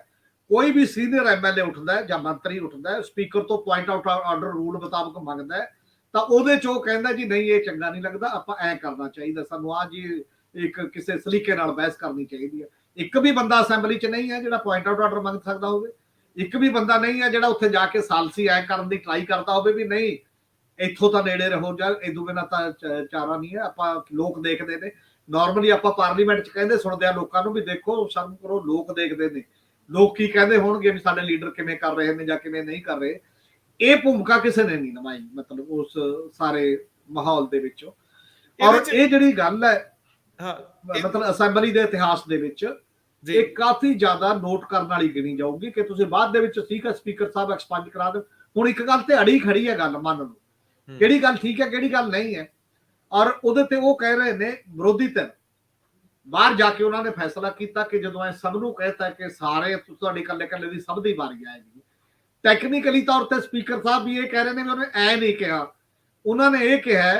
ਕੋਈ ਵੀ ਸੀਨੀਅਰ ਐਮਐਲਏ ਉੱਠਦਾ ਹੈ ਜਾਂ ਮੰਤਰੀ ਉੱਠਦਾ ਹੈ, ਸਪੀਕਰ ਤੋਂ ਪੁਆਇੰਟ ਆਊਟ ਆਰਡਰ ਰੂਲ ਮੁਤਾਬਕ ਮੰਗਦਾ ਹੈ, ਤਾਂ ਉਹਦੇ ਚ ਉਹ ਕਹਿੰਦਾ ਜੀ ਨਹੀਂ ਇਹ ਚੰਗਾ ਨਹੀਂ ਲੱਗਦਾ, ਆਪਾਂ ਐ ਕਰਨਾ ਚਾਹੀਦਾ, ਸਾਨੂੰ ਆ ਜੀ ਇੱਕ ਕਿਸੇ ਸਲੀਕੇ ਨਾਲ ਬਹਿਸ ਕਰਨੀ ਚਾਹੀਦੀ ਹੈ। ਇੱਕ ਵੀ ਬੰਦਾ ਅਸੈਂਬਲੀ ਚ ਨਹੀਂ ਹੈ ਜਿਹੜਾ ਪੁਆਇੰਟ ਆਊਟ ਆਰਡਰ ਮੰਗ ਸਕਦਾ ਹੋਵੇ, ਇੱਕ ਵੀ ਬੰਦਾ ਨਹੀਂ ਹੈ ਜਿਹੜਾ ਉੱਥੇ ਜਾ ਕੇ ਸਾਲਸੀ ਐ ਕਰਨ ਦੀ ਟਰਾਈ ਕਰਦਾ ਹੋਵੇ ਵੀ ਨਹੀਂ ਇੱਥੋਂ ਤਾਂ ਨੇੜੇ ਰਹੋ, ਜਾਂ ਇਦੋਂ ਬਿਨਾਂ ਤਾਂ ਚਾਰਾ ਨਹੀਂ ਹੈ। ਆਪਾਂ ਲੋਕ ਦੇਖਦੇ ਨੇ, ਨਾਰਮਲੀ ਆਪਾਂ ਪਾਰਲੀਮੈਂਟ ਚ ਕਹਿੰਦੇ ਸੁਣਦੇ ਆ ਲੋਕਾਂ ਨੂੰ ਵੀ ਦੇਖੋ ਸ਼ਰਮ ਕਰੋ, ਲੋਕ ਦੇਖਦੇ ਨੇ, ਲੋਕ ਕੀ ਕਹਿੰਦੇ ਹੋਣਗੇ ਵੀ ਸਾਡੇ ਲੀਡਰ ਕਿਵੇਂ ਕਰ ਰਹੇ ਨੇ ਜਾਂ ਕਿਵੇਂ ਨਹੀਂ ਕਰ ਰਹੇ। ਇਹ ਭੂਮਿਕਾ ਕਿਸੇ ਨੇ ਨਹੀਂ ਨਿਭਾਈ ਮਤਲਬ ਉਸ ਸਾਰੇ ਮਾਹੌਲ ਦੇ ਵਿੱਚੋਂ। ਔਰ ਇਹ ਜਿਹੜੀ ਗੱਲ ਹੈ ਮਤਲਬ ਅਸੈਂਬਲੀ ਦੇ ਇਤਿਹਾਸ ਦੇ ਵਿੱਚ ਇਹ ਕਾਫੀ ਜ਼ਿਆਦਾ ਨੋਟ ਕਰਨ ਵਾਲੀ ਗਿਣੀ ਜਾਊਗੀ ਕਿ ਤੁਸੀਂ ਬਾਅਦ ਦੇ ਵਿੱਚ ਠੀਕ ਹੈ ਸਪੀਕਰ ਸਾਹਿਬ ਐਕਸਪੰਜ ਕਰਾ ਦਿਓ। ਹੁਣ ਇੱਕ ਗੱਲ ਤੇ ਅੜੀ ਖੜੀ ਹੈ ਗੱਲ, ਮੰਨ ਲਓ ਕਿਹੜੀ ਗੱਲ ਠੀਕ ਹੈ ਕਿਹੜੀ ਗੱਲ ਨਹੀਂ ਹੈ। ਔਰ ਉਹਦੇ ਤੇ ਉਹ ਕਹਿ ਰਹੇ ਨੇ ਵਿਰੋਧੀ ਧਿਰ ਬਾਹਰ ਜਾ ਕੇ ਉਹਨਾਂ ਨੇ ਫੈਸਲਾ ਕੀਤਾ ਕਿ ਜਦੋਂ ਇਹ ਸਭ ਨੂੰ ਕਹਿਤਾ ਕਿ ਸਾਰੇ ਤੁਹਾਡੀ ਇਕੱਲੇ ਇਕੱਲੇ ਦੀ ਸਭ ਦੀ ਵਾਰੀ ਆਏਗੀ, ਟੈਕਨੀਕਲੀ ਤੌਰ ਤੇ ਸਪੀਕਰ ਸਾਹਿਬ ਵੀ ਇਹ ਕਹਿ ਰਹੇ ਨੇ ਵੀ ਉਹਨੇ ਐ ਨਹੀਂ ਕਿਹਾ, ਉਹਨਾਂ ਨੇ ਇਹ ਕਿਹਾ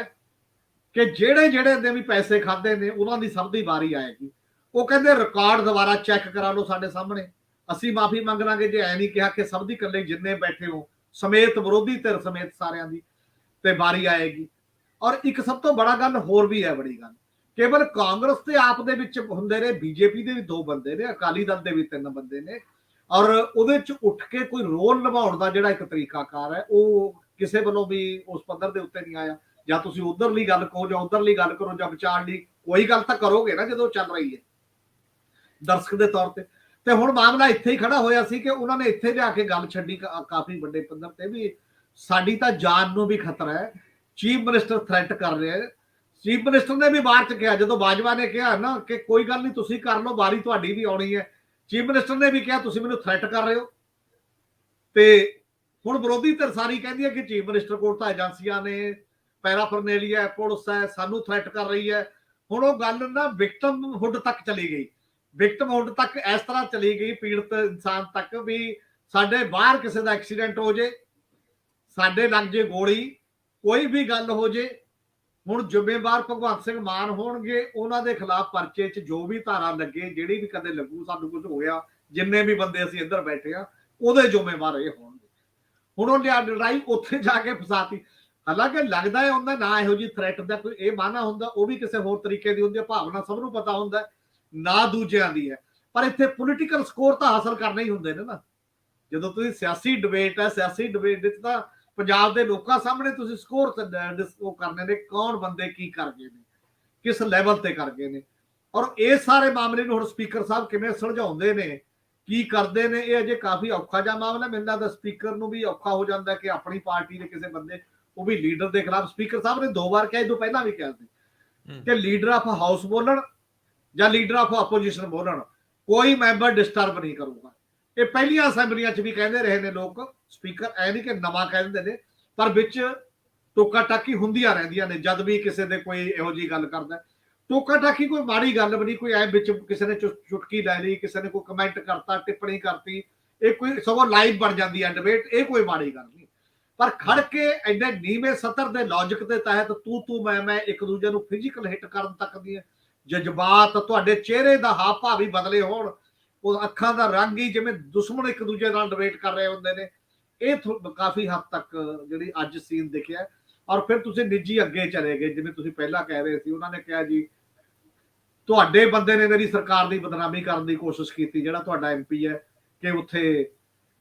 ਕਿ ਜਿਹੜੇ ਜਿਹੜੇ ਦੇ ਵੀ ਪੈਸੇ ਖਾਦੇ ਨੇ ਉਹਨਾਂ ਦੀ ਸਭ ਦੀ ਵਾਰੀ ਆਏਗੀ। ਉਹ ਕਹਿੰਦੇ ਰਿਕਾਰਡ ਦੁਬਾਰਾ ਚੈੱਕ ਕਰਾ ਲਓ ਸਾਡੇ ਸਾਹਮਣੇ, ਅਸੀਂ ਮਾਫੀ ਮੰਗ ਲਾਂਗੇ ਜੇ ਐ ਨਹੀਂ ਕਿਹਾ ਕਿ ਸਭ ਦੀ ਇਕੱਲੇ ਜਿੰਨੇ ਬੈਠੇ ਹੋ ਸਮੇਤ ਵਿਰੋਧੀ ਧਿਰ ਸਮੇਤ ਸਾਰਿਆਂ ਦੀ ਤੇ ਵਾਰੀ ਆਏਗੀ। ਔਰ ਇੱਕ ਸਭ ਤੋਂ ਬੜਾ ਗੱਲ ਹੋਰ ਵੀ ਹੈ, ਬੜੀ ਗੱਲ ਕੇਵਲ ਕਾਂਗਰਸ ਤੇ ਆਪ ਦੇ ਵਿੱਚ ਹੁੰਦੇ ਨੇ, ਬੀਜੇਪੀ ਦੇ ਵੀ 2 ਬੰਦੇ ਨੇ, ਅਕਾਲੀ ਦਲ ਦੇ ਵੀ 3 ਬੰਦੇ ਨੇ, ਔਰ ਉਹਦੇ ਚ ਉੱਠ ਕੇ ਕੋਈ ਰੋਲ ਨਿਭਾਉਣ ਦਾ ਜਿਹੜਾ ਇੱਕ ਤਰੀਕਾਕਾਰ ਹੈ ਉਹ ਕਿਸੇ ਵੱਲੋਂ ਵੀ ਉਸ ਪੱਧਰ ਦੇ ਉੱਤੇ ਨਹੀਂ ਆਇਆ। ਜਾਂ ਤੁਸੀਂ ਉਧਰਲੀ ਗੱਲ ਕਹੋ ਜਾਂ ਉਧਰਲੀ ਗੱਲ ਕਰੋ ਜਾਂ ਵਿਚਾਰ ਲਈ ਕੋਈ ਗੱਲ ਤਾਂ ਕਰੋਗੇ ਨਾ ਜਦੋਂ ਚੱਲ ਰਹੀ ਹੈ ਦਰਸ਼ਕ ਦੇ ਤੌਰ ਤੇ ਹੁਣ ਮਾਮਲਾ ਇੱਥੇ ਹੀ ਖੜਾ ਹੋਇਆ ਸੀ ਕਿ ਉਹਨਾਂ ਨੇ ਇੱਥੇ ਲਿਆ ਕੇ ਗੱਲ ਛੱਡੀ ਕਾਫੀ ਵੱਡੇ ਪੱਧਰ ਤੇ ਵੀ ਸਾਡੀ ਤਾਂ ਜਾਨ ਨੂੰ ਵੀ ਖਤਰਾ ਹੈ, ਚੀਫ ਮਿਨਿਸਟਰ ਥ੍ਰੈਟ ਕਰ ਰਿਹਾ ਹੈ। ਚੀਫ ਮਿਨਿਸਟਰ ਨੇ ਵੀ ਬਾਅਦ ਚ ਕਿਹਾ ਜਦੋਂ ਬਾਜਵਾ ਨੇ ਕਿਹਾ ਨਾ ਕਿ ਕੋਈ ਗੱਲ ਨਹੀਂ ਤੁਸੀਂ ਕਰ ਲਓ, ਵਾਰੀ ਤੁਹਾਡੀ ਵੀ ਆਉਣੀ ਹੈ, ਚੀਫ ਮਿਨਿਸਟਰ ਨੇ ਵੀ ਕਿਹਾ ਤੁਸੀਂ ਮੈਨੂੰ ਥ੍ਰੈਟ ਕਰ ਰਹੇ ਹੋ। ਤੇ ਹੁਣ ਵਿਰੋਧੀ ਧਿਰ ਸਾਰੀ ਕਹਿੰਦੀ ਹੈ ਕਿ ਚੀਫ ਮਿਨਿਸਟਰ ਕੋਲ ਤਾਂ ਏਜੰਸੀਆਂ ਨੇ, ਪੈਰਾਫਰਨੇਲੀਆ ਪੁਲਿਸ ਹੈ, ਸਾਨੂੰ ਥ੍ਰੈਟ ਕਰ ਰਹੀ ਹੈ। ਹੁਣ ਉਹ ਗੱਲ ਨਾ ਵਿਕਟਮਹੁੱਡ ਤੱਕ ਚਲੀ ਗਈ, ਵਿਕਟਮਹੁੱਡ ਤੱਕ ਇਸ ਤਰ੍ਹਾਂ ਚਲੀ ਗਈ ਪੀੜਤ ਇਨਸਾਨ ਤੱਕ ਵੀ ਸਾਡੇ ਬਾਹਰ ਕਿਸੇ ਦਾ ਐਕਸੀਡੈਂਟ ਹੋ ਜੇ, ਸਾਡੇ ਲੱਗ ਜੇ ਗੋਲੀ, ਕੋਈ ਵੀ ਗੱਲ ਹੋ ਜੇ, ਹੁਣ ਜ਼ਿੰਮੇਵਾਰ ਭਗਵੰਤ ਸਿੰਘ ਮਾਨ ਹੋਣਗੇ, ਉਹਨਾਂ ਦੇ ਖਿਲਾਫ ਪਰਚੇ 'ਚ ਜੋ ਵੀ ਧਾਰਾ ਲੱਗੇ, ਜਿਹੜੀ ਵੀ ਕਦੇ ਲੱਗੂ, ਸਾਨੂੰ ਕੁਝ ਹੋਇਆ, ਜਿੰਨੇ ਵੀ ਬੰਦੇ ਅਸੀਂ ਇੱਧਰ ਬੈਠੇ ਆ ਉਹਦੇ ਜ਼ਿੰਮੇਵਾਰ ਇਹ ਹੋਣਗੇ। ਹੁਣ ਉਹ ਲੜਾਈ ਉੱਥੇ ਜਾ ਕੇ ਫਸਾਤੀ। ਹਾਲਾਂਕਿ ਲੱਗਦਾ ਹੈ ਹੁੰਦਾ ਨਾ ਇਹੋ ਜਿਹੀ ਥ੍ਰੈਟ ਦਾ ਕੋਈ ਇਹ ਮਾਨਾ ਹੁੰਦਾ, ਉਹ ਵੀ ਕਿਸੇ ਹੋਰ ਤਰੀਕੇ ਦੀ ਹੁੰਦੀ ਹੈ, ਭਾਵਨਾ ਸਭ ਨੂੰ ਪਤਾ ਹੁੰਦਾ ਨਾ ਦੂਜਿਆਂ ਦੀ ਹੈ, ਪਰ ਇੱਥੇ ਪੋਲੀਟੀਕਲ ਸਕੋਰ ਤਾਂ ਹਾਸਲ ਕਰਨੇ ਹੀ ਹੁੰਦੇ ਨੇ ਨਾ। ਜਦੋਂ ਤੁਸੀਂ ਸਿਆਸੀ ਡਿਬੇਟ ਹੈ, ਸਿਆਸੀ ਡਿਬੇਟ ਵਿੱਚ ਤਾਂ ਪੰਜਾਬ ਦੇ ਲੋਕਾਂ ਸਾਹਮਣੇ ਤੁਸੀਂ ਸਕੋਰ ਉਹ ਕਰਨੇ ਨੇ, ਕੌਣ ਬੰਦੇ ਕੀ ਕਰ ਗਏ ਨੇ, ਕਿਸ ਲੈਵਲ ਤੇ ਕਰ ਗਏ ਨੇ। ਔਰ ਇਹ ਸਾਰੇ ਮਾਮਲੇ ਨੂੰ ਹੁਣ ਸਪੀਕਰ ਸਾਹਿਬ ਕਿਵੇਂ ਸੁਲਝਾਉਂਦੇ ਨੇ, ਕੀ ਕਰਦੇ ਨੇ, ਇਹ ਅਜੇ ਕਾਫੀ ਔਖਾ ਜਿਹਾ ਮਾਮਲਾ। ਮੈਨੂੰ ਲੱਗਦਾ ਸਪੀਕਰ ਨੂੰ ਵੀ ਔਖਾ ਹੋ ਜਾਂਦਾ ਕਿ ਆਪਣੀ ਪਾਰਟੀ ਦੇ ਕਿਸੇ ਬੰਦੇ, ਉਹ ਵੀ ਲੀਡਰ ਦੇ ਖਿਲਾਫ। ਸਪੀਕਰ ਸਾਹਿਬ ਨੇ 2 ਵਾਰ ਕਿਹਾ, ਇਹ ਤੋਂ ਪਹਿਲਾਂ ਵੀ ਕਿਹਾ ਸੀ ਕਿ ਲੀਡਰ ਆਫ ਹਾਊਸ ਬੋਲਣ ਜਾਂ ਲੀਡਰ ਆਫ ਆਪੋਜੀਸ਼ਨ ਬੋਲਣ, ਕੋਈ ਮੈਂਬਰ ਡਿਸਟਰਬ ਨਹੀਂ ਕਰੂਗਾ। ਇਹ ਪਹਿਲੀਆਂ ਅਸੈਂਬਲੀਆਂ 'ਚ ਵੀ ਕਹਿੰਦੇ ਰਹੇ ਨੇ ਲੋਕ, ਸਪੀਕਰ ਐ ਨਹੀਂ ਕਿ ਨਵਾਂ ਕਹਿ ਦਿੰਦੇ ਨੇ, ਪਰ ਵਿੱਚ ਟੋਕਾ ਟਾਕੀ ਹੁੰਦੀਆਂ ਰਹਿੰਦੀਆਂ ਨੇ। ਜਦ ਵੀ ਕਿਸੇ ਦੇ ਕੋਈ ਇਹੋ ਜਿਹੀ ਗੱਲ ਕਰਦਾ, ਟੋਕਾ ਟਾਕੀ ਕੋਈ ਮਾੜੀ ਗੱਲ ਵੀ ਨਹੀਂ, ਕੋਈ ਐ ਵਿੱਚ ਕਿਸੇ ਨੇ ਚੁਟਕੀ ਲੈ ਲਈ, ਕਿਸੇ ਨੇ ਕੋਈ ਕਮੈਂਟ ਕਰਤਾ, ਟਿੱਪਣੀ ਕਰਤੀ, ਇਹ ਕੋਈ ਸਗੋਂ ਲਾਈਵ ਬਣ ਜਾਂਦੀ ਹੈ ਡਿਬੇਟ, ਇਹ ਕੋਈ ਮਾੜੀ ਗੱਲ ਨਹੀਂ। ਪਰ ਖੜ ਕੇ ਐਡੇ ਨੀਵੇਂ ਸਤਰ ਦੇ ਲੌਜਿਕ ਦੇ ਤਹਿਤ ਤੂੰ ਮੈਂ ਇੱਕ ਦੂਜੇ ਨੂੰ ਫਿਜ਼ੀਕਲ ਹਿੱਟ ਕਰਨ ਤੱਕ ਦੀ ਜਜ਼ਬਾਤ, ਤੁਹਾਡੇ ਚਿਹਰੇ ਦਾ ਹਾਵ ਭਾਵ ਵੀ ਬਦਲੇ ਹੋਣ, ਉਹ ਅੱਖਾਂ ਦਾ ਰੰਗ ਹੀ ਜਿਵੇਂ ਦੁਸ਼ਮਣ ਇੱਕ ਦੂਜੇ ਨਾਲ ਡਿਬੇਟ ਕਰ ਰਹੇ ਹੁੰਦੇ ਨੇ, ਇਹ ਕਾਫੀ ਹੱਦ ਤੱਕ ਜਿਹੜੀ ਅੱਜ ਸੀਨ ਦਿਖਿਆ। ਔਰ ਫਿਰ ਤੁਸੀਂ ਨਿੱਜੀ ਅੱਗੇ ਚਲੇ ਗਏ, ਜਿਵੇਂ ਤੁਸੀਂ ਪਹਿਲਾਂ ਕਹਿ ਰਹੇ ਸੀ, ਉਹਨਾਂ ਨੇ ਕਿਹਾ ਜੀ ਤੁਹਾਡੇ ਬੰਦੇ ਨੇ ਮੇਰੀ ਸਰਕਾਰ ਦੀ ਬਦਨਾਮੀ ਕਰਨ ਦੀ ਕੋਸ਼ਿਸ਼ ਕੀਤੀ, ਜਿਹੜਾ ਤੁਹਾਡਾ ਐਮਪੀ ਹੈ, ਕਿ ਉੱਥੇ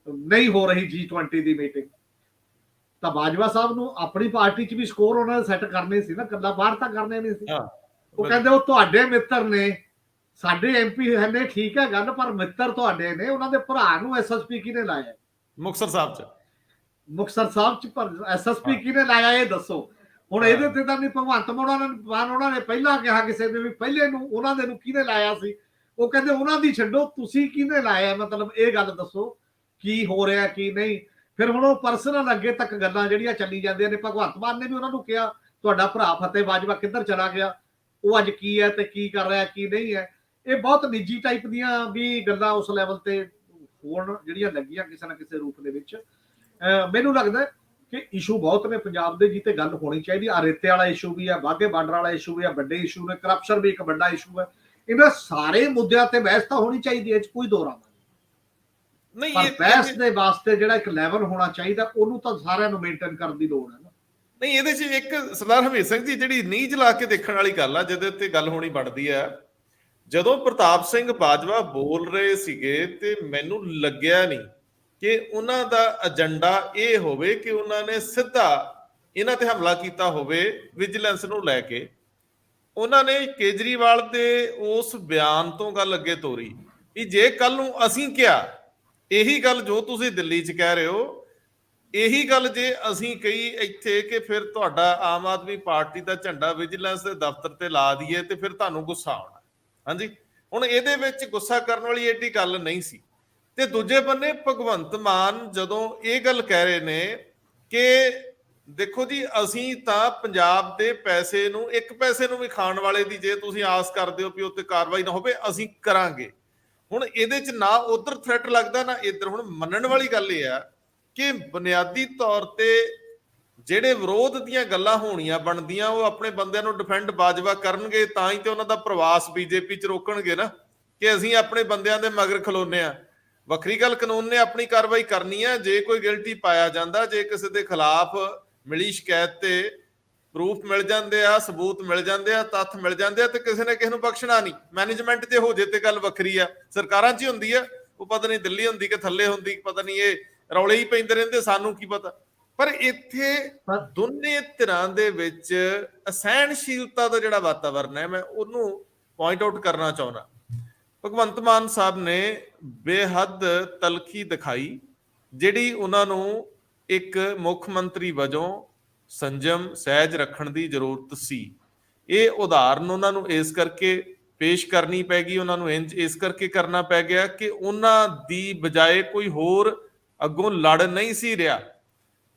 ਨਹੀਂ ਹੋ ਰਹੀ G20 ਦੀ ਮੀਟਿੰਗ। ਤਾਂ ਬਾਜਵਾ ਸਾਹਿਬ ਨੂੰ ਆਪਣੀ ਪਾਰਟੀ 'ਚ ਵੀ ਸਕੋਰ ਉਹਨਾਂ ਨੇ ਸੈੱਟ ਕਰਨੇ ਸੀ ਨਾ, ਕੱਲਾ ਬਾਹਰ ਤਾਂ ਕਰਨੇ ਨਹੀਂ ਸੀ। ਉਹ ਕਹਿੰਦੇ ਉਹ ਤੁਹਾਡੇ ਮਿੱਤਰ ਨੇ, ਸਾਡੇ ਐਮਪੀ ਨੇ, ਠੀਕ ਹੈ ਗੱਲ, ਪਰ ਮਿੱਤਰ ਤੁਹਾਡੇ ਨੇ, ਉਹਨਾਂ ਦੇ ਭਰਾ ਨੂੰ ਐਸਐਸਪੀ ਕਿਹਨੇ ਲਾਇਆ ਮੁਕਤਸਰ ਸਾਹਿਬ 'ਚ? ਮੁਕਤਸਰ ਸਾਹਿਬ 'ਚ ਪਰ ਐਸਐਸਪੀ ਕਿਹਨੇ ਲਾਇਆ ਇਹ ਦੱਸੋ। ਹੁਣ ਇਹਦੇ ਤੇ ਤਾਂ ਨਹੀਂ ਭਗਵੰਤ ਮਾਨ ਉਹਨਾਂ ਨੇ ਪਹਿਲਾਂ ਕਿਹਾ ਕਿਸੇ ਨੇ ਵੀ ਪਹਿਲੇ ਨੂੰ ਉਹਨਾਂ ਦੇ ਨੂੰ ਕਿਹਨੇ ਲਾਇਆ ਸੀ, ਉਹ ਕਹਿੰਦੇ ਉਹਨਾਂ ਦੀ ਛੱਡੋ, ਤੁਸੀਂ ਕਿਹਨੇ ਲਾਇਆ, ਮਤਲਬ ਇਹ ਗੱਲ ਦੱਸੋ ਕੀ ਹੋ ਰਿਹਾ ਕੀ ਨਹੀਂ। ਫਿਰ ਹੁਣ ਉਹ ਪਰਸਨਲ ਅੱਗੇ ਤੱਕ ਗੱਲਾਂ ਜਿਹੜੀਆਂ ਚੱਲੀ ਜਾਂਦੀਆਂ ਨੇ। ਭਗਵੰਤ ਮਾਨ ਨੇ ਵੀ ਉਹਨਾਂ ਨੂੰ ਕਿਹਾ ਤੁਹਾਡਾ ਭਰਾ ਫਤਿਹ ਬਾਜਵਾ ਕਿੱਧਰ ਚਲਾ ਗਿਆ, ਉਹ ਅੱਜ ਕੀ ਹੈ ਤੇ ਕੀ ਕਰ ਰਿਹਾ ਕੀ ਨਹੀਂ ਹੈ। ਇਹ ਬਹੁਤ ਨਿੱਜੀ ਟਾਈਪ ਦੀਆਂ ਵੀ ਗੱਲਾਂ ਉਸ ਲੈਵਲ ਤੇ ਹੋਣ ਜਿਹੜੀਆਂ ਲੱਗੀਆਂ ਕਿਸੇ ਨਾ ਕਿਸੇ ਰੂਪ ਦੇ ਵਿੱਚ। ਮੈਨੂੰ ਲੱਗਦਾ ਕਿ ਇਸ਼ੂ ਬਹੁਤ ਨੇ ਪੰਜਾਬ ਦੇ, ਜਿੱਤੇ ਗੱਲ ਹੋਣੀ ਚਾਹੀਦੀ। ਆ ਰੇਤੇ ਵਾਲਾ ਇਸ਼ੂ ਵੀ ਆ, ਵਾਘੇ ਬਾਰਡਰ ਵਾਲਾ ਇਸ਼ੂ ਵੀ ਆ, ਵੱਡੇ ਇਸ਼ੂ ਨੇ, ਕਰਪਸ਼ਨ ਵੀ ਇੱਕ ਵੱਡਾ ਇਸ਼ੂ ਹੈ। ਇਹਨਾਂ ਸਾਰੇ ਮੁੱਦਿਆਂ ਤੇ ਬਹਿਸ ਤਾਂ ਹੋਣੀ ਚਾਹੀਦੀ ਹੈ, ਇਹ 'ਚ ਕੋਈ ਦੋ ਰਾਹ ਨਹੀਂ। ਪਰ ਬਹਿਸ ਦੇ ਵਾਸਤੇ ਜਿਹੜਾ ਇੱਕ ਲੈਵਲ ਹੋਣਾ ਚਾਹੀਦਾ, ਉਹਨੂੰ ਤਾਂ ਸਾਰਿਆਂ ਨੂੰ ਮੇਨਟੇਨ ਕਰਨ ਦੀ ਲੋੜ ਹੈ ਨਾ। ਨਹੀਂ, ਇਹਦੇ 'ਚ ਇੱਕ ਸਰਦਾਰ ਹਰਮੀਤ ਸਿੰਘ ਜੀ ਜਿਹੜੀ ਨੀਂਜ ਲਾ ਕੇ ਦੇਖਣ ਵਾਲੀ ਗੱਲ ਆ, ਜਿਹਦੇ ਉੱਤੇ ਗੱਲ ਹੋਣੀ ਬਣਦੀ ਹੈ। ਜਦੋਂ ਪ੍ਰਤਾਪ ਸਿੰਘ ਬਾਜਵਾ ਬੋਲ ਰਹੇ ਸੀਗੇ ਤੇ ਮੈਨੂੰ ਲੱਗਿਆ ਨਹੀਂ ਕਿ ਉਹਨਾਂ ਦਾ ਏਜੰਡਾ ਇਹ ਹੋਵੇ ਕਿ ਉਹਨਾਂ ਨੇ ਸਿੱਧਾ ਇਹਨਾਂ ਤੇ ਹਮਲਾ ਕੀਤਾ ਹੋਵੇ ਵਿਜੀਲੈਂਸ ਨੂੰ ਲੈ ਕੇ। ਉਹਨਾਂ ਨੇ ਕੇਜਰੀਵਾਲ ਦੇ ਉਸ ਬਿਆਨ ਤੋਂ ਗੱਲ ਅੱਗੇ ਤੋਰੀ ਵੀ ਜੇ ਕੱਲ ਨੂੰ ਅਸੀਂ ਕਿਹਾ ਇਹੀ ਗੱਲ ਜੋ ਤੁਸੀਂ ਦਿੱਲੀ 'ਚ ਕਹਿ ਰਹੇ ਹੋ, ਇਹੀ ਗੱਲ ਜੇ ਅਸੀਂ ਕਹੀ ਇੱਥੇ ਕਿ ਫਿਰ ਤੁਹਾਡਾ ਆਮ ਆਦਮੀ ਪਾਰਟੀ ਦਾ ਝੰਡਾ ਵਿਜੀਲੈਂਸ ਦੇ ਦਫ਼ਤਰ ਤੇ ਲਾ ਦਈਏ ਤੇ ਫਿਰ ਤੁਹਾਨੂੰ ਗੁੱਸਾ ਆਉਣਾ। ਹਾਂਜੀ, ਹੁਣ ਇਹਦੇ ਵਿੱਚ ਗੁੱਸਾ ਕਰਨ ਵਾਲੀ ਏਡੀ ਗੱਲ ਨਹੀਂ ਸੀ। ਤੇ ਦੂਜੇ ਬੰਨੇ ਭਗਵੰਤ ਮਾਨ ਜਦੋਂ ਇਹ ਗੱਲ ਕਹਿ ਰਹੇ ਨੇ ਕਿ ਦੇਖੋ ਜੀ ਅਸੀਂ ਤਾਂ ਪੰਜਾਬ ਦੇ ਪੈਸੇ ਨੂੰ, ਇੱਕ ਪੈਸੇ ਨੂੰ ਵੀ ਖਾਣ ਵਾਲੇ ਦੀ ਜੇ ਤੁਸੀਂ ਆਸ ਕਰਦੇ ਹੋ ਵੀ ਉੱਤੇ ਕਾਰਵਾਈ ਨਾ ਹੋਵੇ, ਅਸੀਂ ਕਰਾਂਗੇ। ਹੁਣ ਇਹਦੇ 'ਚ ਨਾ ਉਧਰ ਥ੍ਰੈਟ ਲੱਗਦਾ ਨਾ ਇੱਧਰ। ਹੁਣ ਮੰਨਣ ਵਾਲੀ ਗੱਲ ਇਹ ਆ ਕਿ ਬੁਨਿਆਦੀ ਤੌਰ ਤੇ ਜਿਹੜੇ ਵਿਰੋਧ ਦੀਆਂ ਗੱਲਾਂ ਹੋਣੀਆਂ ਬਣਦੀਆਂ, ਉਹ ਆਪਣੇ ਬੰਦਿਆਂ ਨੂੰ ਡਿਫੈਂਡ ਬਾਜਵਾ ਕਰਨਗੇ ਤਾਂ ਹੀ ਤੇ ਉਹਨਾਂ ਦਾ ਪ੍ਰਵਾਸ ਬੀਜੇਪੀ 'ਚ ਰੋਕਣਗੇ ਨਾ, ਕਿ ਅਸੀਂ ਆਪਣੇ ਬੰਦਿਆਂ ਦੇ ਮਗਰ ਖਲੋਨੇ ਆ। ਵੱਖਰੀ ਗੱਲ ਕਾਨੂੰਨ ਨੇ ਆਪਣੀ ਕਾਰਵਾਈ ਕਰਨੀ ਆ। ਜੇ ਕੋਈ ਗਿਲਟੀ ਪਾਇਆ ਜਾਂਦਾ, ਜੇ ਕਿਸੇ ਦੇ ਖਿਲਾਫ ਮਿਲੀ ਸ਼ਿਕਾਇਤ ਤੇ ਪ੍ਰੂਫ ਮਿਲ ਜਾਂਦੇ ਆ, ਸਬੂਤ ਮਿਲ ਜਾਂਦੇ ਆ, ਤੱਥ ਮਿਲ ਜਾਂਦੇ ਆ, ਤੇ ਕਿਸੇ ਨੇ ਕਿਸੇ ਨੂੰ ਬਖਸ਼ਣਾ ਨਹੀਂ। ਮੈਨੇਜਮੈਂਟ ਤੇ ਹੋ ਜੇ ਤੇ ਗੱਲ ਵੱਖਰੀ ਆ, ਸਰਕਾਰਾਂ 'ਚ ਹੀ ਹੁੰਦੀ ਆ। ਉਹ ਪਤਾ ਨਹੀਂ ਦਿੱਲੀ ਹੁੰਦੀ ਕਿ ਥੱਲੇ ਹੁੰਦੀ, ਪਤਾ ਨਹੀਂ, ਇਹ ਰੌਲੇ ਹੀ ਪੈਂਦੇ ਰਹਿੰਦੇ, ਸਾਨੂੰ ਕੀ ਪਤਾ। ਪਰ ਇੱਥੇ ਦੋਨੇ ਧਿਰਾਂ ਦੇ ਵਿੱਚ ਅਸਹਿਣਸ਼ੀਲਤਾ ਦਾ ਜਿਹੜਾ ਵਾਤਾਵਰਨ ਹੈ, ਮੈਂ ਉਹਨੂੰ ਪੁਆਇੰਟ ਆਊਟ ਕਰਨਾ ਚਾਹੁੰਦਾ। ਭਗਵੰਤ ਮਾਨ ਸਾਹਿਬ ਨੇ ਬੇਹੱਦ ਤਲਖੀ ਦਿਖਾਈ, ਜਿਹੜੀ ਉਹਨਾਂ ਨੂੰ ਇੱਕ ਮੁੱਖ ਮੰਤਰੀ ਵਜੋਂ ਸੰਜਮ ਸਹਿਜ ਰੱਖਣ ਦੀ ਜ਼ਰੂਰਤ ਸੀ। ਇਹ ਉਦਾਹਰਨ ਉਹਨਾਂ ਨੂੰ ਇਸ ਕਰਕੇ ਪੇਸ਼ ਕਰਨੀ ਪੈ ਗਈ, ਉਹਨਾਂ ਨੂੰ ਇਸ ਕਰਕੇ ਕਰਨਾ ਪੈ ਗਿਆ ਕਿ ਉਹਨਾਂ ਦੀ ਬਜਾਏ ਕੋਈ ਹੋਰ ਅੱਗੋਂ ਲੜ ਨਹੀਂ ਸੀ ਰਿਹਾ।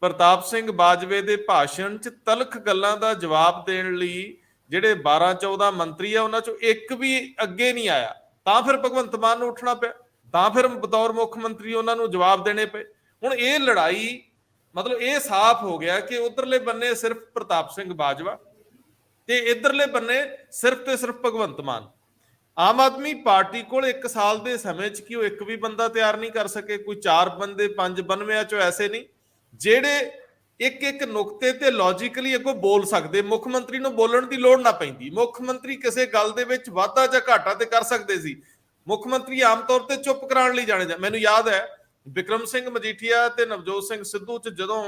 ਪ੍ਰਤਾਪ ਸਿੰਘ ਬਾਜਵੇ ਦੇ ਭਾਸ਼ਣ 'ਚ ਤਲਖ ਗੱਲਾਂ ਦਾ ਜਵਾਬ ਦੇਣ ਲਈ ਜਿਹੜੇ 12-14 ਮੰਤਰੀ ਆ, ਉਹਨਾਂ 'ਚੋਂ ਇੱਕ ਵੀ ਅੱਗੇ ਨਹੀਂ ਆਇਆ। ਤਾਂ ਫਿਰ ਭਗਵੰਤ ਮਾਨ ਨੂੰ ਉੱਠਣਾ ਪਿਆ, ਤਾਂ ਫਿਰ ਬਤੌਰ ਮੁੱਖ ਮੰਤਰੀ ਉਹਨਾਂ ਨੂੰ ਜਵਾਬ ਦੇਣੇ ਪਏ। ਹੁਣ ਇਹ ਲੜਾਈ, ਮਤਲਬ ਇਹ ਸਾਫ਼ ਹੋ ਗਿਆ ਕਿ ਉਧਰਲੇ ਬੰਨੇ ਸਿਰਫ ਪ੍ਰਤਾਪ ਸਿੰਘ ਬਾਜਵਾ ਤੇ ਇਧਰਲੇ ਬੰਨੇ ਸਿਰਫ ਤੇ ਸਿਰਫ ਭਗਵੰਤ ਮਾਨ। ਆਮ ਆਦਮੀ ਪਾਰਟੀ ਕੋਲ 1 ਸਾਲ ਦੇ ਸਮੇਂ 'ਚ ਕੀ ਉਹ ਇੱਕ ਵੀ ਬੰਦਾ ਤਿਆਰ ਨਹੀਂ ਕਰ ਸਕੇ? ਕੋਈ 4 ਬੰਦੇ 5 92 ਚੋਂ ਐਸੇ ਨਹੀਂ ਜਿਹੜੇ ਇੱਕ ਨੁਕਤੇ ਤੇ ਲੌਜੀਕਲੀ ਅੱਗੋਂ ਬੋਲ ਸਕਦੇ। ਮੁੱਖ ਮੰਤਰੀ ਨੂੰ ਬੋਲਣ ਦੀ ਲੋੜ ਨਾ ਪੈਂਦੀ। ਮੁੱਖ ਮੰਤਰੀ ਕਿਸੇ ਗੱਲ ਦੇ ਵਿੱਚ ਵਾਧਾ ਜਾਂ ਘਾਟਾ ਤੇ ਕਰ ਸਕਦੇ ਸੀ। ਮੁੱਖ ਮੰਤਰੀ ਆਮ ਤੌਰ ਤੇ ਚੁੱਪ ਕਰਾਉਣ ਲਈ ਜਾਣੇ ਜਾਂਦੇ। ਮੈਨੂੰ ਯਾਦ ਹੈ ਬਿਕਰਮ ਸਿੰਘ ਮਜੀਠੀਆ ਤੇ ਨਵਜੋਤ ਸਿੰਘ ਸਿੱਧੂ 'ਚ ਜਦੋਂ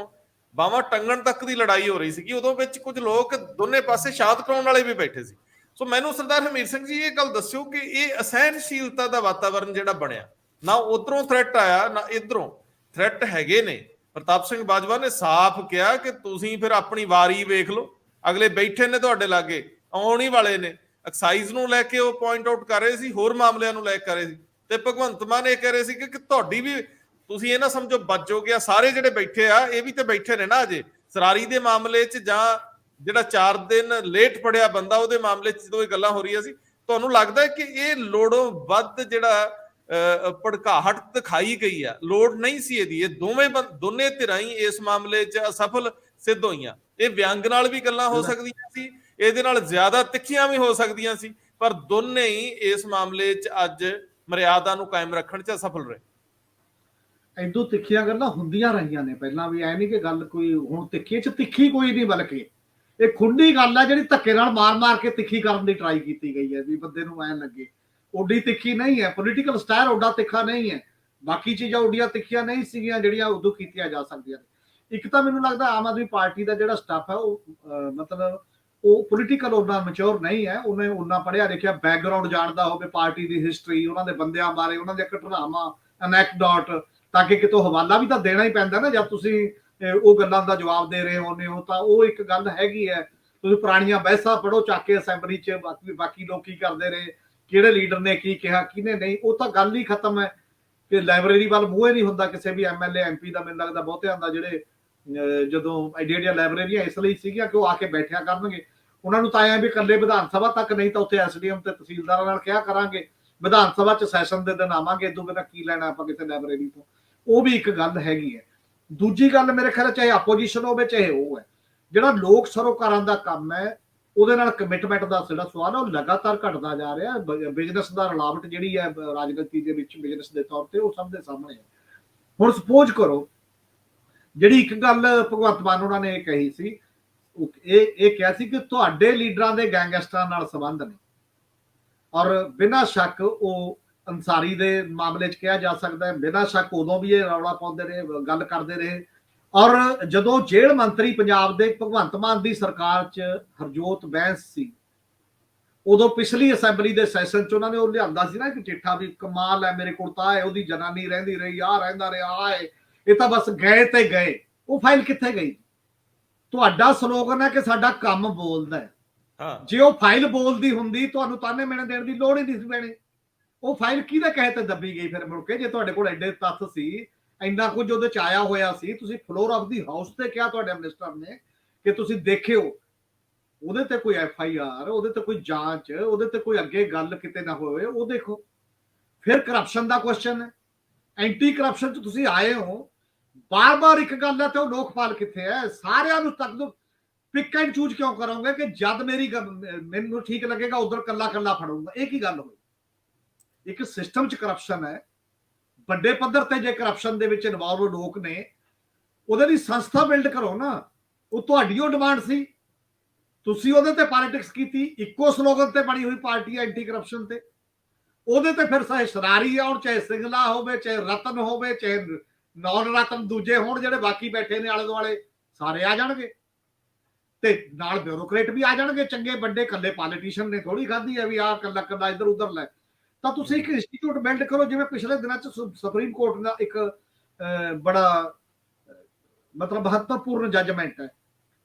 ਬਾਹਾਂ ਟੰਗਣ ਤੱਕ ਦੀ ਲੜਾਈ ਹੋ ਰਹੀ ਸੀਗੀ, ਉਦੋਂ ਵਿੱਚ ਕੁਝ ਲੋਕ ਦੋਨੇ ਪਾਸੇ ਸ਼ਾਂਤ ਕਰਾਉਣ ਵਾਲੇ ਵੀ ਬੈਠੇ ਸੀ। ਸੋ ਮੈਨੂੰ ਸਰਦਾਰ ਹਰਮੀਤ ਸਿੰਘ ਜੀ ਇਹ ਗੱਲ ਦੱਸਿਓ ਕਿ ਇਹ ਅਸਹਿਣਸ਼ੀਲਤਾ ਦਾ ਵਾਤਾਵਰਨ ਜਿਹੜਾ ਬਣਿਆ, ਨਾ ਉਧਰੋਂ ਥ੍ਰੈਟ ਆਇਆ ਨਾ ਇਧਰੋਂ ਥ੍ਰੈਟ ਹੈਗੇ ਨੇ। ਪ੍ਰਤਾਪ ਸਿੰਘ ਬਾਜਵਾ ਨੇ ਸਾਫ਼ ਕਿਹਾ ਕਿ ਤੁਸੀਂ ਫਿਰ ਆਪਣੀ ਵਾਰੀ ਵੇਖ ਲਓ, ਅਗਲੇ ਬੈਠੇ ਨੇ ਤੁਹਾਡੇ ਲਾਗੇ, ਆਉਣ ਹੀ ਵਾਲੇ ਨੇ। ਐਕਸਾਈਜ਼ ਨੂੰ ਲੈ ਕੇ ਉਹ ਪੁਆਇੰਟ ਆਊਟ ਕਰ ਰਹੇ ਸੀ, ਹੋਰ ਮਾਮਲਿਆਂ ਨੂੰ ਲੈ ਕੇ ਕਰ ਰਹੇ ਸੀ। ਤੇ ਭਗਵੰਤ ਮਾਨ ਇਹ ਕਹਿ ਰਹੇ ਸੀ ਕਿ ਤੁਹਾਡੀ ਵੀ, ਤੁਸੀਂ ਇਹ ਨਾ ਸਮਝੋ ਬਚੋਗੇ, ਆ ਸਾਰੇ ਜਿਹੜੇ ਬੈਠੇ ਆ ਇਹ ਵੀ ਤੇ ਬੈਠੇ ਨੇ ਨਾ ਅਜੇ। ਸਰਾਰੀ ਦੇ ਮਾਮਲੇ 'ਚ ਜਾਂ ਜਿਹੜਾ 4 ਦਿਨ ਲੇਟ ਪੜਿਆ ਬੰਦਾ, ਉਹਦੇ ਮਾਮਲੇ 'ਚ ਜਦੋਂ ਇਹ ਗੱਲਾਂ ਹੋ ਰਹੀਆਂ ਸੀ, ਤੁਹਾਨੂੰ ਲੱਗਦਾ ਕਿ ਇਹ ਲੋੜੋਂ ਵੱਧ ਜਿਹੜਾ ਭੜਕਾਹਟ ਦਿਖਾਈ ਗਈ ਆ? ਲੋੜ ਨਹੀਂ ਸੀ ਇਹਦੀ। ਇਹ ਦੋਨੇ ਧਿਰਾਂ ਹੀ ਇਸ ਮਾਮਲੇ 'ਚ ਅਸਫਲ ਸਿੱਧ ਹੋਈਆਂ। ਇਹ ਵਿਅੰਗ ਨਾਲ ਵੀ ਗੱਲਾਂ ਹੋ ਸਕਦੀਆਂ ਸੀ, ਇਹਦੇ ਨਾਲ ਜ਼ਿਆਦਾ ਤਿੱਖੀਆਂ ਵੀ ਹੋ ਸਕਦੀਆਂ ਸੀ, ਪਰ ਦੋਨੇ ਹੀ ਇਸ ਮਾਮਲੇ 'ਚ ਅੱਜ ਮਰਿਆਦਾ ਨੂੰ ਕਾਇਮ ਰੱਖਣ 'ਚ ਅਸਫਲ ਰਹੇ। ਐਦੋਂ ਤਿੱਖੀਆਂ ਗੱਲਾਂ ਹੁੰਦੀਆਂ ਰਹੀਆਂ ਨੇ ਪਹਿਲਾਂ ਵੀ, ਐ ਨਹੀਂ ਕਿ ਗੱਲ ਕੋਈ ਹੁਣ ਤਿੱਖੀ 'ਚ ਤਿੱਖੀ ਕੋਈ ਨਹੀਂ, ਬਲਕਿ ਇਹ ਖੁੰਡੀ ਗੱਲ ਹੈ ਜਿਹੜੀ ਧੱਕੇ ਨਾਲ ਮਾਰ ਕੇ ਤਿੱਖੀ ਕਰਨ ਦੀ ਟਰਾਈ ਕੀਤੀ ਗਈ ਹੈ ਵੀ ਬੰਦੇ ਨੂੰ ਐ ਲੱਗੇ। ਓਡੀ ਤਿੱਖੀ ਨਹੀਂ ਹੈ, ਪੋਲੀਟੀਕਲ ਸਟਾਈਲ ਓਡਾ ਤਿੱਖਾ ਨਹੀਂ ਹੈ, ਬਾਕੀ ਚੀਜ਼ਾਂ ਓਡੀਆਂ ਤਿੱਖੀਆਂ ਨਹੀਂ ਸੀਗੀਆਂ ਜਿਹੜੀਆਂ ਉਦੋਂ ਕੀਤੀਆਂ ਜਾ ਸਕਦੀਆਂ ਨੇ। ਇੱਕ ਤਾਂ ਮੈਨੂੰ ਲੱਗਦਾ ਆਮ ਆਦਮੀ ਪਾਰਟੀ ਦਾ ਜਿਹੜਾ ਸਟਾਫ ਹੈ ਉਹ ਮਤਲਬ ਉਹ ਪੋਲੀਟੀਕਲ ਉਹਨਾਂ ਮੈਚੁਰ ਨਹੀਂ ਹੈ, ਉਹਨੇ ਉਹਨਾਂ ਪੜ੍ਹਿਆ ਲਿਖਿਆ ਬੈਕਗਰਾਉਂਡ ਜਾਣਦਾ ਹੋਵੇ, ਪਾਰਟੀ ਦੀ ਹਿਸਟਰੀ, ਉਹਨਾਂ ਦੇ ਬੰਦਿਆਂ ਬਾਰੇ, ਉਹਨਾਂ ਦੀਆਂ ਘਟਨਾਵਾਂ, ਅਨੈਕਡੋਟ, ਤਾਂ ਕਿ ਕਿਤੋਂ ਹਵਾਲਾ ਵੀ ਤਾਂ ਦੇਣਾ ਹੀ ਪੈਂਦਾ ਨਾ ਜਦ ਤੁਸੀਂ ਉਹ ਗੱਲਾਂ ਦਾ ਜਵਾਬ ਦੇ ਰਹੇ ਹੁੰਦੇ ਹੋ। ਤਾਂ ਉਹ ਇੱਕ ਗੱਲ ਹੈਗੀ ਹੈ। ਤੁਸੀਂ ਪੁਰਾਣੀਆਂ ਬਹਿਸਾਂ ਪੜ੍ਹੋ ਚੱਕ ਕੇ ਅਸੈਂਬਲੀ 'ਚ, ਬਾਕੀ ਲੋਕ ਕੀ ਕਰਦੇ ਰਹੇ, ਕਿਹੜੇ ਲੀਡਰ ਨੇ ਕੀ ਕਿਹਾ ਕਿਹਨੇ ਨਹੀਂ, ਉਹ ਤਾਂ ਗੱਲ ਹੀ ਖਤਮ ਹੈ ਕਿ ਲਾਇਬ੍ਰੇਰੀ ਵੱਲ ਮੂੰਹ ਹੀ ਨਹੀਂ ਹੁੰਦਾ ਕਿਸੇ ਵੀ ਐਮਐਲਏ ਐਮਪੀ ਦਾ। ਮੈਨੂੰ ਲੱਗਦਾ ਬਹੁਤਿਆਂ ਦਾ ਜਿਹੜੇ ਜਦੋਂ ਐਡੀਆਂ ਲਾਇਬ੍ਰੇਰੀਆਂ ਇਸ ਲਈ ਸੀਗੀਆਂ ਕਿ ਉਹ ਆ ਕੇ ਬੈਠਿਆ ਕਰਨਗੇ, ਉਹਨਾਂ ਨੂੰ ਤਾਂ ਐਂ ਵੀ ਇਕੱਲੇ ਵਿਧਾਨ ਸਭਾ ਤੱਕ ਨਹੀਂ ਤਾਂ ਉੱਥੇ ਐਸਡੀਐਮ ਤੇ ਤਹਿਸੀਲਦਾਰਾਂ ਨਾਲ ਕਿਹਾ ਕਰਾਂਗੇ, ਵਿਧਾਨ ਸਭਾ ਚ ਸੈਸ਼ਨ ਦੇ ਦਿਨ ਆਵਾਂਗੇ, ਇਦੋਂ ਬਿਨਾਂ ਕੀ ਲੈਣਾ ਆਪਾਂ ਕਿਸੇ ਲਾਇਬ੍ਰੇਰੀ ਤੋਂ। ਉਹ ਵੀ ਇੱਕ ਗੱਲ ਹੈਗੀ ਹੈ। ਦੂਜੀ ਗੱਲ ਮੇਰੇ ਖਿਆਲ ਚਾਹੇ ਆਪੋਜੀਸ਼ਨ ਹੋਵੇ ਚਾਹੇ ਉਹ ਹੈ, ਜਿਹੜਾ ਲੋਕ ਸਰੋਕਾਰਾਂ ਦਾ ਕੰਮ ਹੈ ਉਹਦੇ ਨਾਲ ਕਮਿਟਮੈਂਟ ਦਾ ਜਿਹੜਾ ਸਵਾਲ ਹੈ ਉਹ ਲਗਾਤਾਰ ਘਟਦਾ ਜਾ ਰਿਹਾ। ਬਿਜ਼ਨਸ ਦਾ ਰਲਾਵਟ ਜਿਹੜੀ ਹੈ ਰਾਜਨੀਤੀ ਦੇ ਵਿੱਚ ਬਿਜ਼ਨਸ ਦੇ ਤੌਰ ਤੇ ਉਹ ਸਭ ਦੇ ਸਾਹਮਣੇ ਹੈ। ਹੁਣ ਸਪੋਜ਼ ਕਰੋ ਜਿਹੜੀ ਇੱਕ ਗੱਲ ਭਗਵੰਤ ਮਾਨ ਉਹਨਾਂ ਨੇ ਕਹੀ ਸੀ, ਇਹ ਕਿਹਾ ਸੀ ਕਿ ਤੁਹਾਡੇ ਲੀਡਰਾਂ ਦੇ ਗੈਂਗਸਟਰਾਂ ਨਾਲ ਸੰਬੰਧ ਨੇ, ਔਰ ਬਿਨਾਂ ਸ਼ੱਕ ਉਹ ਅੰਸਾਰੀ ਦੇ ਮਾਮਲੇ 'ਚ ਕਿਹਾ ਜਾ ਸਕਦਾ ਹੈ, ਬਿਨਾਂ ਸ਼ੱਕ ਉਦੋਂ ਵੀ ਇਹ ਰੌਲਾ ਪਾਉਂਦੇ ਰਹੇ, ਗੱਲ ਕਰਦੇ ਰਹੇ। ਔਰ ਜਦੋਂ ਜੇਲ੍ਹ ਮੰਤਰੀ ਪੰਜਾਬ ਦੇ ਭਗਵੰਤ ਮਾਨ ਦੀ ਸਰਕਾਰ 'ਚ ਹਰਜੋਤ ਬੈਂਸ ਸੀ, ਉਦੋਂ ਪਿਛਲੀ ਅਸੈਂਬਲੀ ਦੇ ਸੈਸ਼ਨ 'ਚ ਉਹਨਾਂ ਨੇ ਉਹ ਲਿਆਂਦਾ ਸੀ ਨਾ ਇੱਕ ਚਿੱਠਾ ਵੀ ਕਮਾਲ ਹੈ, ਮੇਰੇ ਕੋਲ ਤਾਂ ਹੈ, ਉਹਦੀ ਜਨਾਨੀ ਰਹਿੰਦੀ ਰਹੀ, ਆਹ ਰਹਿੰਦਾ ਰਿਹਾ, ਆਹ ਹੈ, ਇਹ ਤਾਂ ਬਸ ਗਏ ਤੇ ਗਏ। ਉਹ ਫਾਈਲ ਕਿੱਥੇ ਗਈ? ਤੁਹਾਡਾ ਸਲੋਗਨ ਹੈ ਕਿ ਸਾਡਾ ਕੰਮ ਬੋਲਦਾ ਹੈ, ਜੇ ਉਹ ਫਾਈਲ ਬੋਲਦੀ ਹੁੰਦੀ ਤੁਹਾਨੂੰ ਤਾਨੇ ਮਿਹਣੇ ਦੇਣ ਦੀ ਲੋੜ ਹੀ ਨਹੀਂ ਸੀ ਪੈਣੀ। ਉਹ ਫਾਈਲ ਕਿਹਦੇ ਕਹੇ ਤੇ ਦੱਬੀ ਗਈ ਫਿਰ ਮੁੜ ਕੇ? ਜੇ ਤੁਹਾਡੇ ਕੋਲ ਐਡੇ ਤੱਥ ਸੀ, ਇੰਨਾ ਕੁਝ ਉਹਦੇ ਚ ਆਇਆ ਹੋਇਆ ਸੀ, ਤੁਸੀਂ ਫਲੋਰ ਆਫ ਦੀ ਹਾਊਸ ਤੇ ਕਿਹਾ ਤੁਹਾਡੇ ਮਿਨਿਸਟਰ ਨੇ ਕਿ ਤੁਸੀਂ ਦੇਖਿਓ, ਉਹਦੇ ਤੇ ਕੋਈ FIR, ਉਹਦੇ ਤੇ ਕੋਈ ਜਾਂਚ, ਉਹਦੇ ਤੇ ਕੋਈ ਅੱਗੇ ਗੱਲ ਕਿਤੇ ਨਾ ਹੋਵੇ, ਉਹ ਦੇਖੋ। ਫਿਰ ਕਰਪਸ਼ਨ ਦਾ ਕੁਐਸਚਨ ਹੈ, ਐਂਟੀ ਕਰਪਸ਼ਨ ਚ ਤੁਸੀਂ ਆਏ ਹੋ, ਬਾਰ-ਬਾਰ ਇੱਕ ਗੱਲ ਹੈ ਤੇ ਉਹ ਲੋਕਪਾਲ ਕਿੱਥੇ ਹੈ? ਸਾਰਿਆਂ ਨੂੰ ਤੱਕ ਦੋ ਪਿਕ ਐਂਡ ਚੂਜ਼ ਕਿਉਂ ਕਰੋਗੇ ਕਿ ਜਦ ਮੈਨੂੰ ਠੀਕ ਲੱਗੇਗਾ ਉਧਰ ਕੱਲਾ ਫੜੂੰਗਾ? ਇਹ ਕੀ ਗੱਲ ਹੋਈ? ਇੱਕ ਸਿਸਟਮ ਚ ਕਰਪਸ਼ਨ ਹੈ, ਵੱਡੇ ਪੱਧਰ ਤੇ ਜੇ ਕਰਪਸ਼ਨ ਦੇ ਵਿੱਚ ਇਨਵੋਲਵ ਲੋਕ ਨੇ, ਉਹਦੇ ਲਈ ਸੰਸਥਾ ਬਿਲਡ ਕਰੋ ਨਾ। ਉਹ ਤੁਹਾਡੀ ਉਹ ਡਿਮਾਂਡ ਸੀ, ਤੁਸੀਂ ਉਹਦੇ ਤੇ ਪੋਲਿਟਿਕਸ ਕੀਤੀ, ਇੱਕੋ ਸਲੋਗਨ ਤੇ ਬਣੀ ਹੋਈ ਪਾਰਟੀ ਐਂਟੀ ਕਰਪਸ਼ਨ ਤੇ, ਉਹਦੇ ਤੇ ਫਿਰ ਚਾਹੇ ਸ਼ਰਾਰੀ ਆਉਣ, ਚਾਹੇ ਸਿੰਗਲਾ ਹੋਵੇ, ਚਾਹੇ ਰਤਨ ਹੋਵੇ, ਚਾਹੇ ਨੌਨ ਰਤਨ ਦੂਜੇ ਹੋਣ ਜਿਹੜੇ ਬਾਕੀ ਬੈਠੇ ਨੇ ਆਲੇ ਦੁਆਲੇ, ਸਾਰੇ ਆ ਜਾਣਗੇ ਤੇ ਨਾਲ ਬਿਊਰੋਕਰੇਟ ਵੀ ਆ ਜਾਣਗੇ ਚੰਗੇ ਵੱਡੇ। ਕੱਲੇ ਪੋਲੀਟੀਸ਼ੀਅਨ ਨੇ ਥੋੜੀ ਖਾਧੀ ਹੈ ਵੀ ਆਹ ਕੱਲਾ ਇੱਧਰ ਉਧਰ ਲੈ। ਤਾਂ ਤੁਸੀਂ ਇੱਕ ਇੰਸਟੀਚਿਊਟ ਬਿਲਡ ਕਰੋ, ਜਿਵੇਂ ਪਿਛਲੇ ਦਿਨਾਂ ਚ ਸੁਪਰੀਮ ਕੋਰਟ ਦਾ ਇੱਕ ਬੜਾ ਮਤਲਬ ਮਹੱਤਵਪੂਰਨ ਜੱਜਮੈਂਟ ਹੈ।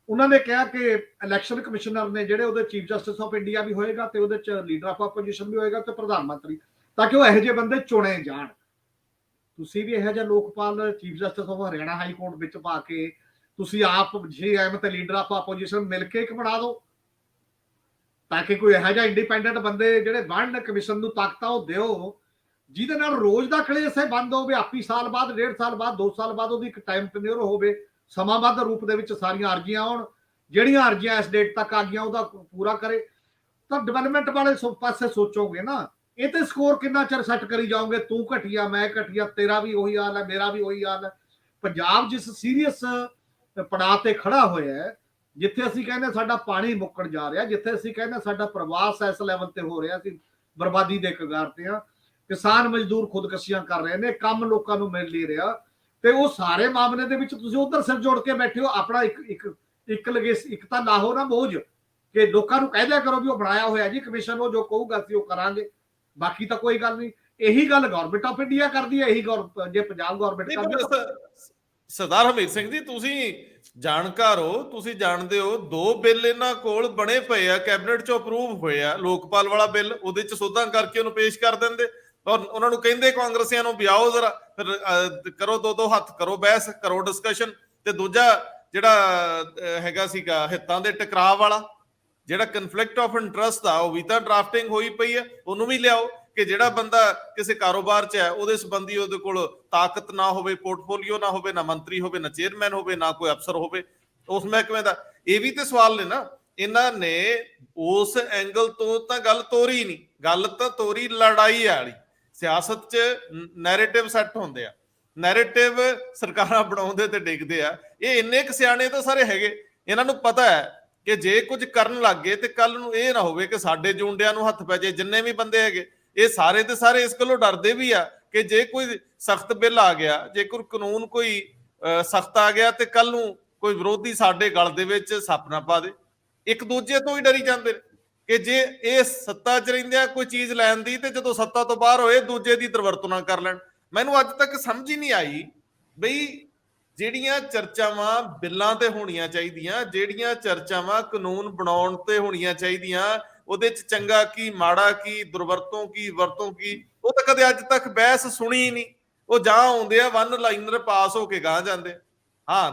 ਉਹਨਾਂ ਨੇ ਕਿਹਾ ਕਿ ਇਲੈਕਸ਼ਨ ਕਮਿਸ਼ਨਰ ਨੇ ਜਿਹੜੇ ਉਹਦੇ ਚੀਫ ਜਸਟਿਸ ਆਫ ਇੰਡੀਆ ਵੀ ਹੋਏਗਾ ਤੇ ਉਹਦੇ ਚ ਲੀਡਰ ਆਫ ਆਪੋਜੀਸ਼ਨ ਵੀ ਹੋਏਗਾ ਤੇ ਪ੍ਰਧਾਨ ਮੰਤਰੀ, ਤਾਂ ਕਿ ਉਹ ਇਹੋ ਜਿਹੇ ਬੰਦੇ ਚੁਣੇ ਜਾਣ। ਤੁਸੀਂ ਵੀ ਇਹੋ ਜਿਹਾ Lokpal chief justice of Haryana high court ਵਿੱਚ ਪਾ ਕੇ ਤੁਸੀਂ ਆਪ GM ਤੇ ਲੀਡਰ ਆਫ ਆਪੋਜੀਸ਼ਨ ਮਿਲ ਕੇ ਇੱਕ ਬਣਾ ਦਿਓ, ਤਾਂ ਕਿ ਕੋਈ ਇਹੋ ਜਿਹਾ ਇੰਡੀਪੈਂਡੈਂਟ ਬੰਦੇ ਜਿਹੜੇ ਬਣਨ, ਕਮਿਸ਼ਨ ਨੂੰ ਤਾਕਤਾਂ ਉਹ ਦਿਓ ਜਿਹਦੇ ਨਾਲ ਰੋਜ਼ ਦਾ ਕਲੇਸ਼ ਹੈ ਬੰਦ ਹੋਵੇ। ਆਪੀ ਸਾਲ ਬਾਅਦ, 1.5 ਸਾਲ ਬਾਅਦ, 2 ਸਾਲ ਬਾਅਦ ਉਹਦੀ ਇੱਕ ਟਾਈਮ ਟੈਨਿਓਰ ਹੋਵੇ, ਸਮਾਂਬੱਧ ਰੂਪ ਦੇ ਵਿੱਚ ਸਾਰੀਆਂ ਅਰਜ਼ੀਆਂ ਆਉਣ, ਜਿਹੜੀਆਂ ਅਰਜ਼ੀਆਂ ਇਸ ਡੇਟ ਤੱਕ ਆ ਗਈਆਂ ਉਹਦਾ ਪੂਰਾ ਕਰੇ। ਤਾਂ ਡਿਵੈਲਪਮੈਂਟ ਵਾਲੇ ਪਾਸੇ ਸੋਚੋਗੇ ਨਾ, ਇਹ ਤੇ ਸਕੋਰ ਕਿੰਨਾ ਚਿਰ ਸੈੱਟ ਕਰੀ ਜਾਓਗੇ, ਤੂੰ ਘਟੀਆ ਮੈਂ ਘਟੀਆ, ਤੇਰਾ ਵੀ ਉਹੀ ਹਾਲ ਹੈ ਮੇਰਾ ਵੀ ਉਹੀ ਹਾਲ ਹੈ। ਪੰਜਾਬ ਜਿਸ ਸੀਰੀਅਸ ਪੜਾਅ ਤੇ ਖੜਾ ਹੋਇਆ ਹੈ, ਜਿੱਥੇ ਅਸੀਂ ਕਹਿੰਦੇ ਸਾਡਾ ਪਾਣੀ ਮੁੱਕਣ ਜਾ ਰਿਹਾ, ਜਿੱਥੇ ਅਸੀਂ ਕਹਿੰਦੇ ਸਾਡਾ ਪ੍ਰਵਾਸ ਇਸ ਲੈਵਲ ਤੇ ਹੋ ਰਿਹਾ, ਅਸੀਂ ਬਰਬਾਦੀ ਦੇ ਕਗਾਰ ਤੇ ਆ, ਕਿਸਾਨ ਮਜ਼ਦੂਰ ਖੁਦਕਸ਼ੀਆਂ ਕਰ ਰਹੇ ਨੇ, ਕੰਮ ਲੋਕਾਂ ਨੂੰ ਮਿਲ ਨਹੀਂ ਰਿਹਾ, ਤੇ ਉਹ ਸਾਰੇ ਮਾਮਲੇ ਦੇ ਵਿੱਚ ਤੁਸੀਂ ਉਧਰ ਸਿਰ ਜੋੜ ਕੇ ਬੈਠੇ ਹੋ। ਆਪਣਾ ਇੱਕ ਤਾਂ ਲਾਹੋ ਨਾ ਬੋਝ ਕਿ ਲੋਕਾਂ ਨੂੰ ਕਹਿ ਦਿਆ ਕਰੋ ਵੀ ਉਹ ਬਣਾਇਆ ਹੋਇਆ ਜੀ ਕਮਿਸ਼ਨ, ਉਹ ਜੋ ਕਹੂਗਾ ਅਸੀਂ ਉਹ ਕਰਾਂਗੇ, ਬਾਕੀ ਤਾਂ ਕੋਈ ਗੱਲ ਨਹੀਂ। ਇਹੀ ਗੱਲ ਗਵਰਨਮੈਂਟ ਆਫ ਇੰਡੀਆ ਕਰਦੀ ਹੈ, ਇਹੀ ਜੇ ਪੰਜਾਬ ਗਵਰਨਮੈਂਟ ਕਰਦੀ। ਸਰਦਾਰ ਹਰਮੀਤ ਸਿੰਘ ਜੀ, ਤੁਸੀਂ ਜਾਣਕਾਰ ਹੋ, ਤੁਸੀਂ ਜਾਣਦੇ ਹੋ 2 ਬਿੱਲ ਇਹਨਾਂ ਕੋਲ ਬਣੇ ਪਏ ਆ, ਕੈਬਨਿਟ ਚੋਂ ਅਪਰੂਵ ਹੋਏ ਆ। ਲੋਕਪਾਲ ਵਾਲਾ ਬਿੱਲ, ਉਹਦੇ ਚ ਸੋਧਾਂ ਕਰਕੇ ਉਹਨੂੰ ਪੇਸ਼ ਕਰ ਦਿੰਦੇ, ਔਰ ਉਹਨਾਂ ਨੂੰ ਕਹਿੰਦੇ ਕਾਂਗਰਸੀਆਂ ਨੂੰ ਵੀ ਆਓ ਜ਼ਰਾ ਫਿਰ ਕਰੋ, ਦੋ ਹੱਥ ਕਰੋ, ਬਹਿਸ ਕਰੋ, ਡਿਸਕਸ਼ਨ। ਤੇ ਦੂਜਾ ਜਿਹੜਾ ਹੈਗਾ ਸੀਗਾ ਹਿੱਤਾਂ ਦੇ ਟਕਰਾਅ ਵਾਲਾ, ਜਿਹੜਾ ਕਨਫਲਿਕਟ ਆਫ ਇੰਟਰਸਟ ਆ, ਉਹ ਵੀ ਤਾਂ ਡਰਾਫਟਿੰਗ ਹੋਈ ਪਈ ਹੈ, ਉਹਨੂੰ ਵੀ ਲਿਆਓ ਕਿ ਜਿਹੜਾ ਬੰਦਾ ਕਿਸੇ ਕਾਰੋਬਾਰ 'ਚ ਹੈ ਉਹਦੇ ਸੰਬੰਧੀ ਉਹਦੇ ਕੋਲ ਤਾਕਤ ਨਾ ਹੋਵੇ, ਪੋਰਟਫੋਲੀਓ ਨਾ ਹੋਵੇ, ਨਾ ਮੰਤਰੀ ਹੋਵੇ, ਨਾ ਚੇਅਰਮੈਨ ਹੋਵੇ, ਨਾ ਕੋਈ ਅਫਸਰ ਹੋਵੇ ਉਸ ਮਹਿਕਮੇ ਦਾ। ਇਹ ਵੀ ਤੇ ਸਵਾਲ ਨੇ ਨਾ। ਇਹਨਾਂ ਨੇ ਉਸ ਐਂਗਲ ਤੋਂ ਤਾਂ ਗੱਲ ਤੋਰੀ ਨਹੀਂ, ਗੱਲ ਤਾਂ ਤੋਰੀ ਲੜਾਈ ਵਾਲੀ। ਸਿਆਸਤ 'ਚ ਨੈਰੇਟਿਵ ਸੈੱਟ ਹੁੰਦੇ ਆ, ਨੈਰੇਟਿਵ ਸਰਕਾਰਾਂ ਬਣਾਉਂਦੇ ਤੇ ਡਿੱਗਦੇ ਆ। ਇਹ ਇੰਨੇ ਕੁ ਸਿਆਣੇ ਤਾਂ ਸਾਰੇ ਹੈਗੇ, ਇਹਨਾਂ ਨੂੰ ਪਤਾ ਹੈ ਕਿ ਜੇ ਕੁਝ ਕਰਨ ਲੱਗ ਗਏ ਤੇ ਕੱਲ ਨੂੰ ਇਹ ਨਾ ਹੋਵੇ ਕਿ ਸਾਡੇ ਜੁੰਡਿਆਂ ਨੂੰ ਹੱਥ ਪੈ ਜਾਏ। ਜਿੰਨੇ ਵੀ ਬੰਦੇ ਹੈਗੇ ਇਹ ਸਾਰੇ ਦੇ ਸਾਰੇ ਇਸ ਗੱਲੋਂ ਡਰਦੇ ਵੀ ਆ ਕਿ ਜੇ ਕੋਈ ਸਖਤ ਬਿੱਲ ਆ ਗਿਆ, ਜੇ ਕੋਈ ਕਾਨੂੰਨ ਕੋਈ ਸਖਤ ਆ ਗਿਆ ਤੇ ਕੱਲ ਨੂੰ ਕੋਈ ਵਿਰੋਧੀ ਸਾਡੇ ਗਲ ਦੇ ਵਿੱਚ ਸੱਪ ਨਾ ਪਾ ਦੇ। ਇੱਕ ਦੂਜੇ ਤੋਂ ਹੀ ਡਰੀ ਜਾਂਦੇ ਨੇ ਕਿ ਜੇ ਇਹ ਸੱਤਾ 'ਚ ਰਹਿੰਦਿਆਂ ਕੋਈ ਚੀਜ਼ ਲੈਣ ਦੀ ਤੇ ਜਦੋਂ ਸੱਤਾ ਤੋਂ ਬਾਹਰ ਹੋਏ ਦੂਜੇ ਦੀ ਦੁਰਵਰਤੋਂ ਨਾ ਕਰ ਲੈਣ। ਮੈਨੂੰ ਅੱਜ ਤੱਕ ਸਮਝ ਹੀ ਨਹੀਂ ਆਈ ਬਈ ਜਿਹੜੀਆਂ ਚਰਚਾਵਾਂ ਬਿੱਲਾਂ ਤੇ ਹੋਣੀਆਂ ਚਾਹੀਦੀਆਂ, ਜਿਹੜੀਆਂ ਚਰਚਾਵਾਂ ਕਾਨੂੰਨ ਬਣਾਉਣ ਤੇ ਹੋਣੀਆਂ ਚਾਹੀਦੀਆਂ, ਉਹਦੇ 'ਚ ਚੰਗਾ ਕੀ, ਮਾੜਾ ਕੀ, ਦੁਰਵਰਤੋਂ ਕੀ, ਵਰਤੋਂ ਕੀ, ਉਹ ਤਾਂ ਕਦੇ ਅੱਜ ਤੱਕ ਬਹਿਸ ਸੁਣੀ ਹੀ ਨਹੀਂ। ਉਹ ਜਾਂ ਆਉਂਦੇ ਆ ਵਨ ਲਾਈਨਰ ਪਾਸ ਹੋ ਕੇ ਗਾਂ ਜਾਂਦੇ। ਹਾਂ,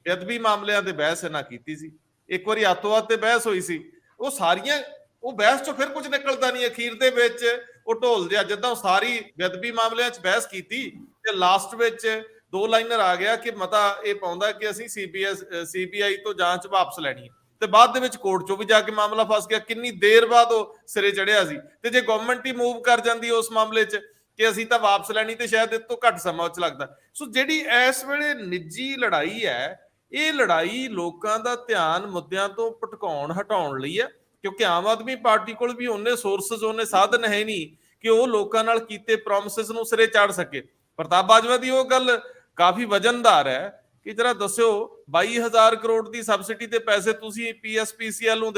ਬੇਅਦਬੀ ਮਾਮਲਿਆਂ ਤੇ ਬਹਿਸ ਇਹਨਾਂ ਕੀਤੀ ਸੀ, ਇੱਕ ਵਾਰੀ ਅੱਤਵਾਦ ਤੇ ਬਹਿਸ ਹੋਈ ਸੀ। ਉਹ ਸਾਰੀਆਂ, ਉਹ ਬਹਿਸ ਚੋਂ ਫਿਰ ਕੁਝ ਨਿਕਲਦਾ ਨਹੀਂ, ਅਖੀਰ ਦੇ ਵਿੱਚ ਉਹ ਢੋਲ ਜਿਹਾ ਜਿੱਦਾਂ ਸਾਰੀ ਬੇਅਦਬੀ ਮਾਮਲਿਆਂ 'ਚ ਬਹਿਸ ਕੀਤੀ ਤੇ ਲਾਸਟ ਵਿੱਚ 2 ਲਾਈਨਰ ਆ ਗਿਆ ਕਿ ਮਤਾ ਇਹ ਪਾਉਂਦਾ ਕਿ ਅਸੀਂ CBI ਤੋਂ ਜਾਂਚ ਵਾਪਸ ਲੈਣੀ ਹੈ, ਤੇ ਬਾਅਦ ਦੇ ਵਿੱਚ ਕੋਰਟ 'ਚੋਂ ਵੀ ਜਾ ਕੇ ਮਾਮਲਾ ਫਸ ਗਿਆ। ਕਿੰਨੀ ਦੇਰ ਬਾਅਦ ਉਹ ਸਿਰੇ ਚੜਿਆ ਸੀ। ਤੇ ਜੇ ਗਵਰਨਮੈਂਟ ਹੀ ਮੂਵ ਕਰ ਜਾਂਦੀ ਉਸ ਮਾਮਲੇ 'ਚ ਕਿ ਅਸੀਂ ਤਾਂ ਵਾਪਸ ਲੈਣੀ, ਤੇ ਸ਼ਾਇਦ ਇਹ ਤੋਂ ਘੱਟ ਸਮਾਂ ਉਹ 'ਚ ਲੱਗਦਾ। ਸੋ ਜਿਹੜੀ ਇਸ ਵੇਲੇ ਨਿੱਜੀ ਲੜਾਈ ਹੈ, ਇਹ ਲੜਾਈ ਲੋਕਾਂ ਦਾ ਧਿਆਨ ਮੁੱਦਿਆਂ ਤੋਂ ਭਟਕਾਉਣ ਹਟਾਉਣ ਲਈ ਹੈ, ਕਿਉਂਕਿ ਆਮ ਆਦਮੀ ਪਾਰਟੀ ਕੋਲ ਵੀ ਉਹਨੇ ਸੋਰਸਸ, ਉਹਨੇ ਸਾਧਨ ਹੈ ਨਹੀਂ ਕਿ ਉਹ ਲੋਕਾਂ ਨਾਲ ਕੀਤੇ ਪ੍ਰੋਮਿਸਿਸ ਨੂੰ ਸਿਰੇ ਚਾੜ ਸਕੇ। ਪ੍ਰਤਾਪ ਬਾਜਵਾ ਦੀ ਉਹ ਗੱਲ ਕਾਫੀ ਵਜਨਦਾਰ ਹੈ ਕਿ ਜਰਾ ਦੱਸਿਓ 22,000 ਕਰੋੜ ਦੀ ਸਬਸਿਡੀ ਤੇ ਪੈਸੇ ਤੁਸੀਂ PSPCL ਨੂੰ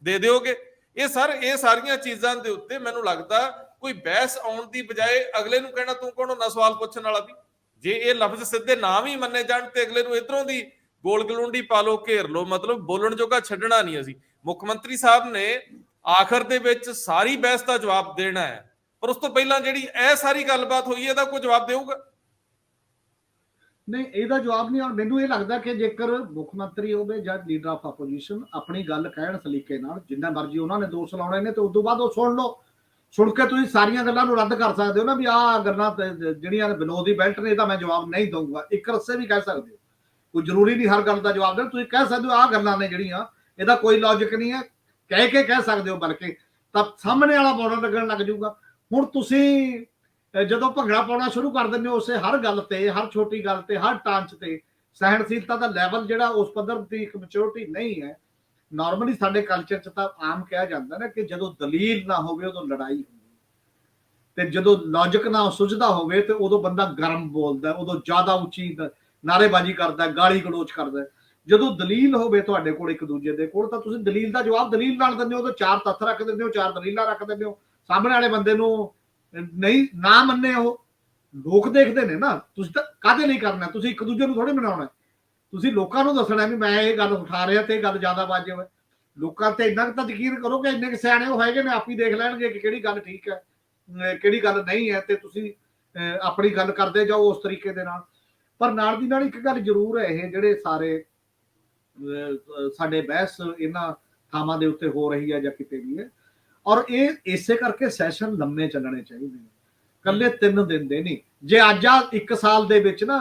ਦੇ ਦਿਓਗੇ? ਇਹ ਸਾਰੀਆਂ ਚੀਜ਼ਾਂ ਦੇ ਉੱਤੇ ਮੈਨੂੰ ਲੱਗਦਾ ਕੋਈ ਬਹਿਸ ਆਉਣ ਦੀ ਬਜਾਏ ਅਗਲੇ ਨੂੰ ਕਹਿਣਾ ਤੂੰ ਕੌਣ ਹੁੰਦਾ ਸਵਾਲ ਪੁੱਛਣ ਵਾਲਾ ਵੀ। ਜੇ ਇਹ ਲਫ਼ਜ਼ ਸਿੱਧੇ ਨਾ ਵੀ ਮੰਨੇ ਜਾਣ ਤੇ ਅਗਲੇ ਨੂੰ ਇਧਰੋਂ ਦੀ ਗੋਲ ਗਲੂੰਡੀ ਪਾ ਲੋ, ਘੇਰ ਲੋ, ਮਤਲਬ ਬੋਲਣ ਜੋਗਾ ਛੱਡਣਾ ਨਹੀਂ ਅਸੀਂ। ਮੁੱਖ ਮੰਤਰੀ ਸਾਹਿਬ ਨੇ ਆਖਰ ਦੇ ਵਿੱਚ ਸਾਰੀ ਬਹਿਸ ਦਾ ਜਵਾਬ ਦੇਣਾ ਹੈ, ਪਰ ਉਸ ਤੋਂ ਪਹਿਲਾਂ ਜਿਹੜੀ ਇਹ ਸਾਰੀ ਗੱਲਬਾਤ ਹੋਈ ਇਹਦਾ ਕੋਈ ਜਵਾਬ ਦੇਊਗਾ? ਨਹੀਂ, ਇਹਦਾ ਜਵਾਬ ਨਹੀਂ। ਔਰ ਮੈਨੂੰ ਇਹ ਲੱਗਦਾ ਕਿ ਜੇਕਰ ਮੁੱਖ ਮੰਤਰੀ ਹੋਵੇ ਜਾਂ ਲੀਡਰ ਆਫ ਆਪੋਜੀਸ਼ਨ ਆਪਣੀ ਗੱਲ ਕਹਿਣ ਸਲੀਕੇ ਨਾਲ, ਜਿੰਨਾ ਮਰਜ਼ੀ ਉਹਨਾਂ ਨੇ ਦੋਸ਼ ਲਾਉਣੇ ਨੇ, ਤੇ ਉਸ ਤੋਂ ਬਾਅਦ ਉਹ ਸੁਣ ਲਓ। ਸੁਣ ਕੇ ਤੁਸੀਂ ਸਾਰੀਆਂ ਗੱਲਾਂ ਨੂੰ ਰੱਦ ਕਰ ਸਕਦੇ ਹੋ ਨਾ, ਵੀ ਆਹ ਗੱਲਾਂ ਜਿਹੜੀਆਂ ਬਿਲੋ ਦੀ ਬੈਲਟ ਨੇ ਇਹਦਾ ਮੈਂ ਜਵਾਬ ਨਹੀਂ ਦਊਂਗਾ। ਇੱਕ ਰਸੇ ਵੀ ਕਹਿ ਸਕਦੇ ਹੋ, ਕੋਈ ਜ਼ਰੂਰੀ ਨਹੀਂ ਹਰ ਗੱਲ ਦਾ ਜਵਾਬ ਦੇਣਾ। ਤੁਸੀਂ ਕਹਿ ਸਕਦੇ ਹੋ ਆਹ ਗੱਲਾਂ ਨੇ ਜਿਹੜੀਆਂ ਇਹਦਾ ਕੋਈ ਲੌਜਿਕ ਨਹੀਂ ਹੈ, ਕਹਿ ਸਕਦੇ ਹੋ, ਬਲਕਿ ਤਾਂ ਸਾਹਮਣੇ ਵਾਲਾ ਬੋਲਣ ਲੱਗਣ ਲੱਗ ਜਾਊਗਾ। ਹੁਣ ਤੁਸੀਂ ਜਦੋਂ ਭੰਗੜਾ ਪਾਉਣਾ ਸ਼ੁਰੂ ਕਰ ਦਿੰਦੇ ਹੋ ਉਸੇ ਹਰ ਗੱਲ ਤੇ, ਹਰ ਛੋਟੀ ਗੱਲ ਤੇ, ਹਰ ਟਾਂਚ ਤੇ, ਸਹਿਣਸ਼ੀਲਤਾ ਦਾ ਲੈਵਲ ਜਿਹੜਾ ਉਸ ਪੱਧਰ ਦੀ ਇੱਕ ਮੈਚੁਰਿਟੀ ਨਹੀਂ ਹੈ। ਨਾਰਮਲੀ ਸਾਡੇ ਕਲਚਰ 'ਚ ਤਾਂ ਆਮ ਕਿਹਾ ਜਾਂਦਾ ਨਾ ਕਿ ਜਦੋਂ ਦਲੀਲ ਨਾ ਹੋਵੇ ਉਦੋਂ ਲੜਾਈ ਹੁੰਦੀ, ਤੇ ਜਦੋਂ ਲੌਜਿਕ ਨਾ ਸੁਝਦਾ ਹੋਵੇ ਤੇ ਉਦੋਂ ਬੰਦਾ ਗਰਮ ਬੋਲਦਾ, ਉਦੋਂ ਜ਼ਿਆਦਾ ਉੱਚੀ ਨਾਅਰੇਬਾਜ਼ੀ ਕਰਦਾ, ਗਾਲੀ ਗਲੋਚ ਕਰਦਾ। ਜਦੋਂ ਦਲੀਲ ਹੋਵੇ ਤੁਹਾਡੇ ਕੋਲ ਇੱਕ ਦੂਜੇ ਦੇ ਕੋਲ, ਤਾਂ ਤੁਸੀਂ ਦਲੀਲ ਦਾ ਜਵਾਬ ਦਲੀਲ ਨਾਲ ਦਿੰਦੇ ਹੋ। ਤਾਂ 4 ਤੱਥ ਰੱਖ ਦਿੰਦੇ ਹੋ, 4 ਦਲੀਲਾਂ ਰੱਖ ਦਿੰਦੇ ਹੋ। ਸਾਹਮਣੇ ਵਾਲੇ ਬੰਦੇ ਨੂੰ ਨਹੀਂ ਨਾ ਮੰਨੇ, ਉਹ ਲੋਕ ਦੇਖਦੇ ਨੇ ਨਾ। ਤੁਸੀਂ ਤਾਂ ਕਾਹਦੇ ਲਈ ਕਰਨਾ? ਤੁਸੀਂ ਇੱਕ ਦੂਜੇ ਨੂੰ ਥੋੜੀ ਮਨਾਉਣਾ, ਤੁਸੀਂ ਲੋਕਾਂ ਨੂੰ ਦੱਸਣਾ ਵੀ ਮੈਂ ਇਹ ਗੱਲ ਉਠਾ ਰਿਹਾ ਤੇ ਇਹ ਗੱਲ ਜ਼ਿਆਦਾ ਵਾਜਬ ਹੈ। ਲੋਕਾਂ ਤੇ ਇੰਨਾ ਕੁ ਤਾਂ ਯਕੀਨ ਕਰੋ ਕਿ ਇੰਨੇ ਕੁ ਸਿਆਣੇ ਉਹ ਹੈਗੇ ਨੇ, ਆਪ ਹੀ ਦੇਖ ਲੈਣਗੇ ਕਿ ਕਿਹੜੀ ਗੱਲ ਠੀਕ ਹੈ, ਕਿਹੜੀ ਗੱਲ ਨਹੀਂ ਹੈ, ਤੇ ਤੁਸੀਂ ਆਪਣੀ ਗੱਲ ਕਰਦੇ ਜਾਓ ਉਸ ਤਰੀਕੇ ਦੇ ਨਾਲ। ਪਰ ਨਾਲ ਦੀ ਨਾਲ ਇੱਕ ਗੱਲ ਜ਼ਰੂਰ ਹੈ, ਇਹ ਜਿਹੜੇ ਸਾਰੇ ਸਾਡੇ ਬਹਿਸ ਇਹਨਾਂ ਥਾਵਾਂ ਦੇ ਉੱਤੇ ਹੋ ਰਹੀ ਹੈ ਜਾਂ ਕਿਤੇ ਵੀ ਹੈ, ਔਰ ਇਹ ਇਸੇ ਕਰਕੇ ਸੈਸ਼ਨ ਲੰਮੇ ਚੱਲਣੇ ਚਾਹੀਦੇ ਨੇ, ਕੱਲੇ 3 ਦਿਨ ਦੇ ਨਹੀਂ। ਜੇ ਅੱਜ ਆ 1 ਸਾਲ ਦੇ ਵਿੱਚ ਨਾ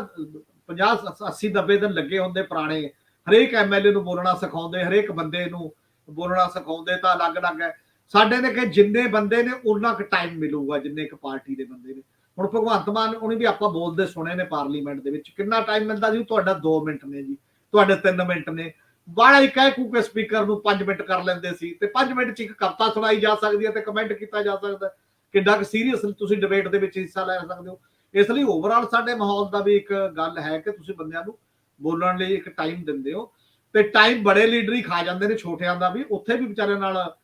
50 80 90 ਦਿਨ ਲੱਗੇ ਹੁੰਦੇ ਪੁਰਾਣੇ, ਹਰੇਕ MLA ਨੂੰ ਬੋਲਣਾ ਸਿਖਾਉਂਦੇ, ਹਰੇਕ ਬੰਦੇ ਨੂੰ ਬੋਲਣਾ ਸਿਖਾਉਂਦੇ, ਤਾਂ ਅਲੱਗ-ਅਲੱਗ ਹੈ। ਸਾਡੇ ਨੇ ਕਿ ਜਿੰਨੇ ਬੰਦੇ ਨੇ ਉਹਨਾਂ ਕੁ ਟਾਈਮ ਮਿਲੂਗਾ ਜਿੰਨੇ ਇੱਕ ਪਾਰਟੀ ਦੇ ਬੰਦੇ ਨੇ। ਹੁਣ ਭਗਵੰਤ ਮਾਨ ਉਹਨੇ ਵੀ ਆਪਾਂ ਬੋਲਦੇ ਸੁਣੇ ਨੇ ਪਾਰਲੀਮੈਂਟ ਦੇ ਵਿੱਚ, ਕਿੰਨਾ ਟਾਈਮ ਮਿਲਦਾ ਜੀ? ਤੁਹਾਡਾ 2 ਮਿੰਟ ਨੇ ਜੀ, ਤੁਹਾਡੇ 3 ਮਿੰਟ ਨੇ। ਬਾਹਲਾ ਹੀ ਕਹਿ ਕੂ ਕੇ ਸਪੀਕਰ ਨੂੰ 5 ਮਿੰਟ ਕਰ ਲੈਂਦੇ ਸੀ, ਤੇ 5 ਮਿੰਟ 'ਚ ਇੱਕ ਕਵਿਤਾ ਸੁਣਾਈ ਜਾ ਸਕਦੀ ਹੈ ਤੇ ਕਮੈਂਟ ਕੀਤਾ ਜਾ ਸਕਦਾ। ਕਿੱਡਾ ਕੁ ਸੀਰੀਅਸ ਤੁਸੀਂ ਡਿਬੇਟ ਦੇ ਵਿੱਚ ਹਿੱਸਾ ਲੈ ਸਕਦੇ ਹੋ। ਇਸ ਲਈ ਓਵਰਆਲ ਸਾਡੇ ਮਾਹੌਲ ਦਾ ਵੀ ਇੱਕ ਗੱਲ ਹੈ ਕਿ ਤੁਸੀਂ ਬੰਦਿਆਂ ਨੂੰ ਬੋਲਣ ਲਈ ਇੱਕ ਟਾਈਮ ਦਿੰਦੇ ਹੋ, ਤੇ ਟਾਈਮ ਬੜੇ ਲੀਡਰ ਹੀ ਖਾ ਜਾਂਦੇ ਨੇ, ਛੋਟਿਆਂ ਦਾ ਵੀ ਉੱਥੇ ਵੀ ਵਿਚਾਰਿਆਂ ਨਾਲ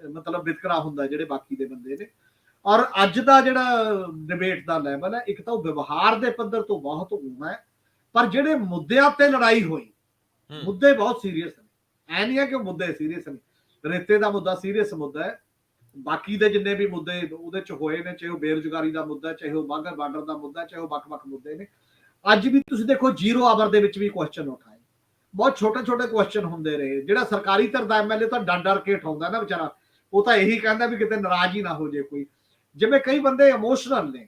ਮਤਲਬ ਵਿਤਕਰਾ ਹੁੰਦਾ ਜਿਹੜੇ ਬਾਕੀ ਦੇ ਬੰਦੇ ਨੇ। ਔਰ ਅੱਜ ਦਾ ਜਿਹੜਾ ਡਿਬੇਟ ਦਾ ਲੈਵਲ ਹੈ, ਇੱਕ ਤਾਂ ਉਹ ਵਿਵਹਾਰ ਦੇ ਪੱਧਰ ਤੋਂ ਬਹੁਤ ਹੋਣਾ ਹੈ, ਪਰ ਜਿਹੜੇ ਮੁੱਦਿਆਂ ਤੇ ਲੜਾਈ ਹੋਈ, ਮੁੱਦੇ ਬਹੁਤ ਸੀਰੀਅਸ ਨੇ। ਐ ਨਹੀਂ ਹੈ ਕਿ ਮੁੱਦੇ ਸੀਰੀਅਸ ਨੇ। ਰੇਤੇ ਦਾ ਮੁੱਦਾ ਸੀਰੀਅਸ ਮੁੱਦਾ ਹੈ, ਬਾਕੀ ਦੇ ਜਿੰਨੇ ਵੀ ਮੁੱਦੇ ਉਹਦੇ ਚ ਹੋਏ ਨੇ, ਚਾਹੇ ਉਹ ਬੇਰੁਜ਼ਗਾਰੀ ਦਾ ਮੁੱਦਾ, ਚਾਹੇ ਉਹ ਵਾਘਾ ਬਾਰਡਰ ਦਾ ਮੁੱਦਾ, ਚਾਹੇ ਉਹ ਵੱਖ-ਵੱਖ ਮੁੱਦੇ ਨੇ। ਅੱਜ ਵੀ ਤੁਸੀਂ ਦੇਖੋ 0 ਆਵਰ ਦੇ ਵਿੱਚ ਵੀ ਕੁਐਸਚਨ ਉਠਾਏ, ਬਹੁਤ ਛੋਟੇ-ਛੋਟੇ ਕੁਐਸਚਨ ਹੁੰਦੇ ਰਹੇ। ਜਿਹੜਾ ਸਰਕਾਰੀ ਧਿਰ ਦਾ MLA ਤਾਂ ਡਰ ਕੇ ਉਠਾਉਂਦਾ ਨਾ ਵਿਚਾਰਾ, ਉਹ ਤਾਂ ਇਹੀ ਕਹਿੰਦਾ ਵੀ ਕਿਤੇ ਨਾਰਾਜ਼ ਹੀ ਨਾ ਹੋ ਜੇ ਕੋਈ। ਜਿਵੇਂ ਕਈ ਬੰਦੇ ਇਮੋਸ਼ਨਲ ਨੇ,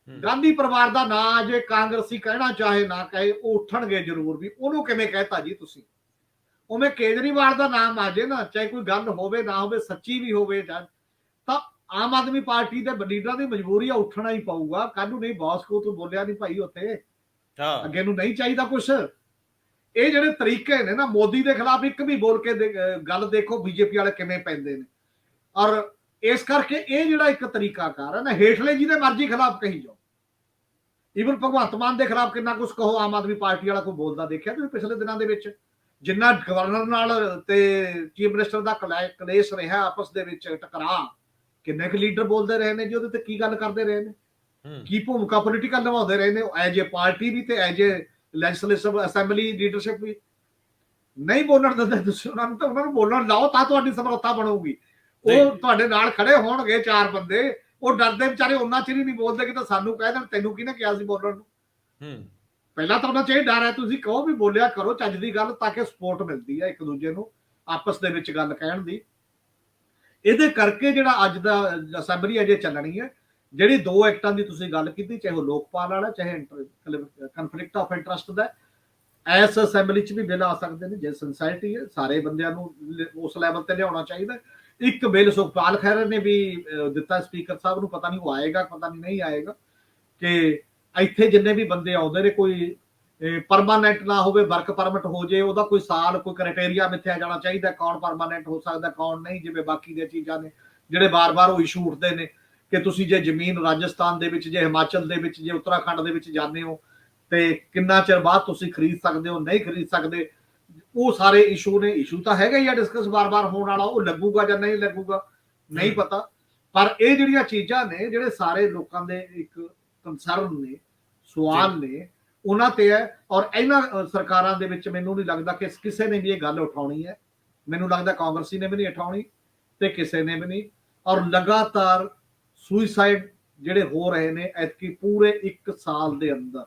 ਗਾਂਧੀ ਪਰਿਵਾਰ ਦਾ ਨਾਂ ਜੇ ਕਾਂਗਰਸੀ ਕਹਿਣਾ ਚਾਹੇ ਨਾ ਕਹੇ, ਉਹ ਉੱਠਣਗੇ ਜ਼ਰੂਰ ਵੀ ਉਹਨੂੰ ਕਿਵੇਂ ਕਹਿਤਾ ਜੀ ਤੁਸੀਂ। ਉਵੇਂ ਕੇਜਰੀਵਾਲ ਦਾ ਨਾਮ ਆ ਜੇ ਨਾ, ਚਾਹੇ ਕੋਈ ਗੱਲ ਹੋਵੇ ਨਾ ਹੋਵੇ, ਸੱਚੀ ਵੀ ਹੋਵੇ, ਤਾਂ ਆਮ ਆਦਮੀ ਪਾਰਟੀ ਦੇ ਲੀਡਰਾਂ ਦੀ ਮਜਬੂਰੀ ਆ, ਉੱਠਣਾ ਹੀ ਪਊਗਾ। ਕੱਲ ਨੂੰ ਨਹੀਂ ਬੌਸ ਕੋ ਤੂੰ ਬੋਲਿਆ ਨਹੀਂ ਭਾਈ, ਉੱਥੇ ਅੱਗੇ ਨੂੰ ਨਹੀਂ ਚਾਹੀਦਾ ਕੁਛ। ਇਹ ਜਿਹੜੇ ਤਰੀਕੇ ਨੇ ਨਾ, ਮੋਦੀ ਦੇ ਖਿਲਾਫ ਇੱਕ ਵੀ ਬੋਲ ਕੇ ਗੱਲ ਦੇਖੋ ਬੀਜੇਪੀ ਵਾਲੇ ਕਿਵੇਂ ਪੈਂਦੇ ਨੇ। ਔਰ ਇਸ ਕਰਕੇ ਇਹ ਜਿਹੜਾ ਇੱਕ ਤਰੀਕਾਕਾਰ ਹੈ ਨਾ, ਹੇਠਲੇ ਜਿਹਦੇ ਮਰਜ਼ੀ ਖਿਲਾਫ ਕਹੀ ਜਾਓ। ਈਵਨ ਭਗਵੰਤ ਮਾਨ ਦੇ ਖਿਲਾਫ ਕਿੰਨਾ ਕੁਛ ਕਹੋ, ਆਮ ਆਦਮੀ ਪਾਰਟੀ ਵਾਲਾ ਕੋਈ ਬੋਲਦਾ ਦੇਖਿਆ ਤੁਸੀਂ ਪਿਛਲੇ ਦਿਨਾਂ ਦੇ ਵਿੱਚ? ਜਿੰਨਾ ਗਵਰਨਰ ਨਾਲ ਤੇ ਚੀਫ ਮਿਨਿਸਟਰ ਦਾ ਕਲੇਸ਼ ਰਿਹਾ ਆਪਸ ਦੇ ਵਿੱਚ, ਟਕਰਾਅ, ਕਿੰਨੇ ਕੁ ਲੀਡਰ ਬੋਲਦੇ ਰਹੇ ਨੇ ਜੀ ਉਹਦੇ ਤੇ, ਕੀ ਗੱਲ ਕਰਦੇ ਰਹੇ ਨੇ, ਕੀ ਭੂਮਿਕਾ ਪੋਲੀਟੀਕਲ ਨਿਭਾਉਂਦੇ ਰਹੇ ਨੇ ਐਜ ਏ ਪਾਰਟੀ ਵੀ ਤੇ as a legislative assembly leadership ਵੀ। ਨਹੀਂ ਬੋਲਣ ਦਿੰਦੇ ਤੁਸੀਂ ਉਹਨਾਂ ਨੂੰ, ਤਾਂ ਉਹਨਾਂ ਨੂੰ ਬੋਲਣ ਲਾਓ, ਤਾਂ ਤੁਹਾਡੀ ਸਮਰੱਥਾ ਬਣੂਗੀ। ਉਹ ਤੁਹਾਡੇ ਨਾਲ ਖੜੇ ਹੋਣਗੇ 4 ਬੰਦੇ, ਉਹ ਡਰਦੇ ਵਿਚਾਰੇ ਉਹਨਾਂ ਚਿਰ ਹੀ ਨਹੀਂ ਬੋਲਦੇ ਕਿ ਤਾਂ ਸਾਨੂੰ ਕਹਿ ਦੇਣ ਤੈਨੂੰ ਕਿਹਨੇ ਕਿਹਾ ਸੀ ਬੋਲਣ ਨੂੰ। ਪਹਿਲਾਂ ਤਾਂ ਉਹਨਾਂ ਚ ਇਹ ਡਰ ਹੈ, ਤੁਸੀਂ ਕਹੋ ਵੀ ਬੋਲਿਆ ਕਰੋ ਚੱਜ ਦੀ ਗੱਲ, ਤਾਂ ਕਿ ਸਪੋਰਟ ਮਿਲਦੀ ਹੈ ਇੱਕ ਦੂਜੇ ਨੂੰ ਆਪਸ ਦੇ ਵਿੱਚ ਗੱਲ ਕਹਿਣ ਦੀ। ਇਹਦੇ ਕਰਕੇ ਜਿਹੜਾ ਅੱਜ ਦਾ ਅਸੈਂਬਲੀ ਅਜੇ ਚੱਲਣੀ ਹੈ, ਜਿਹੜੀ 2 ਐਕਟਾਂ ਦੀ ਤੁਸੀਂ ਗੱਲ ਕੀਤੀ, ਚਾਹੇ ਉਹ ਲੋਕਪਾਲ ਵਾਲਾ ਚਾਹੇ ਕਨਫਲਿਕਟ ਆਫ ਇੰਟਰਸਟ ਦਾ, ਇਸ ਅਸੈਂਬਲੀ ਚ ਵੀ ਬਿੱਲ ਆ ਸਕਦੇ ਨੇ। ਜੇ ਸਿੰਸਾਇਟੀ ਹੈ, ਸਾਰੇ ਬੰਦਿਆਂ ਨੂੰ ਉਸ ਲੈਵਲ ਤੇ ਲਿਆਉਣਾ ਚਾਹੀਦਾ। ਇੱਕ ਬਿੱਲ ਸੁਖਪਾਲ ਖਹਿਰਾ ਨੇ ਵੀ ਦਿੱਤਾ ਸਪੀਕਰ ਸਾਹਿਬ ਨੂੰ, ਪਤਾ ਨਹੀਂ ਉਹ ਆਏਗਾ ਪਤਾ ਨਹੀਂ ਆਏਗਾ, ਕਿ ਇੱਥੇ ਜਿੰਨੇ ਵੀ ਬੰਦੇ ਆਉਂਦੇ ਨੇ ਕੋਈ ਪਰਮਾਨੈਂਟ ਨਾ ਹੋਵੇ, ਵਰਕ ਪਰਮਿਟ ਹੋ ਜੇ, ਉਹਦਾ ਕੋਈ ਸਾਲ ਕੋਈ ਕ੍ਰਾਈਟੇਰੀਆ ਮਿੱਥਿਆ ਜਾਣਾ ਚਾਹੀਦਾ, ਕੌਣ ਪਰਮਾਨੈਂਟ ਹੋ ਸਕਦਾ ਕੌਣ ਨਹੀਂ, ਜਿਵੇਂ ਬਾਕੀ ਦੀਆਂ ਚੀਜ਼ਾਂ ਨੇ ਜਿਹੜੇ ਬਾਰ-ਬਾਰ ਉਹ ਇਸ਼ੂ ਉੱਠਦੇ ਨੇ ਕਿ ਤੁਸੀਂ ਜੇ ਜ਼ਮੀਨ ਰਾਜਸਥਾਨ ਦੇ ਵਿੱਚ, ਜੇ ਹਿਮਾਚਲ ਦੇ ਵਿੱਚ, ਜੇ ਉੱਤਰਾਖੰਡ ਦੇ ਵਿੱਚ ਜਾਂਦੇ ਹੋ ਤੇ ਕਿੰਨਾ ਚਿਰ ਬਾਅਦ ਤੁਸੀਂ ਖਰੀਦ ਸਕਦੇ ਹੋ, ਨਹੀਂ ਖਰੀਦ ਸਕਦੇ, ਉਹ ਸਾਰੇ ਇਸ਼ੂ ਨੇ। ਇਸ਼ੂ ਤਾਂ ਹੈਗਾ ਹੀ ਆ ਡਿਸਕਸ ਬਾਰ-ਬਾਰ ਹੋਣ ਵਾਲਾ, ਉਹ ਲੱਗੂਗਾ ਜਾਂ ਨਹੀਂ ਲੱਗੂਗਾ ਨਹੀਂ ਪਤਾ, ਪਰ ਇਹ ਜਿਹੜੀਆਂ ਚੀਜ਼ਾਂ ਨੇ ਜਿਹੜੇ ਸਾਰੇ ਲੋਕਾਂ ਦੇ ਇੱਕ ਕੰਸਰਨ ਨੇ, ਸਵਾਲ ਨੇ, ਉਹਨਾਂ ਤੇ ਹੈ। ਔਰ ਇਹਨਾਂ ਸਰਕਾਰਾਂ ਦੇ ਵਿੱਚ ਮੈਨੂੰ ਨਹੀਂ ਲੱਗਦਾ ਕਿ ਕਿਸੇ ਨੇ ਵੀ ਇਹ ਗੱਲ ਉਠਾਉਣੀ ਹੈ, ਮੈਨੂੰ ਲੱਗਦਾ ਕਾਂਗਰਸੀ ਨੇ ਵੀ ਨਹੀਂ ਉਠਾਉਣੀ ਤੇ ਕਿਸੇ ਨੇ ਵੀ ਨਹੀਂ। ਔਰ ਲਗਾਤਾਰ ਸੁਇਸਾਈਡ ਜਿਹੜੇ ਹੋ ਰਹੇ ਨੇ ਐਤਕੀ ਪੂਰੇ 1 ਸਾਲ ਦੇ ਅੰਦਰ,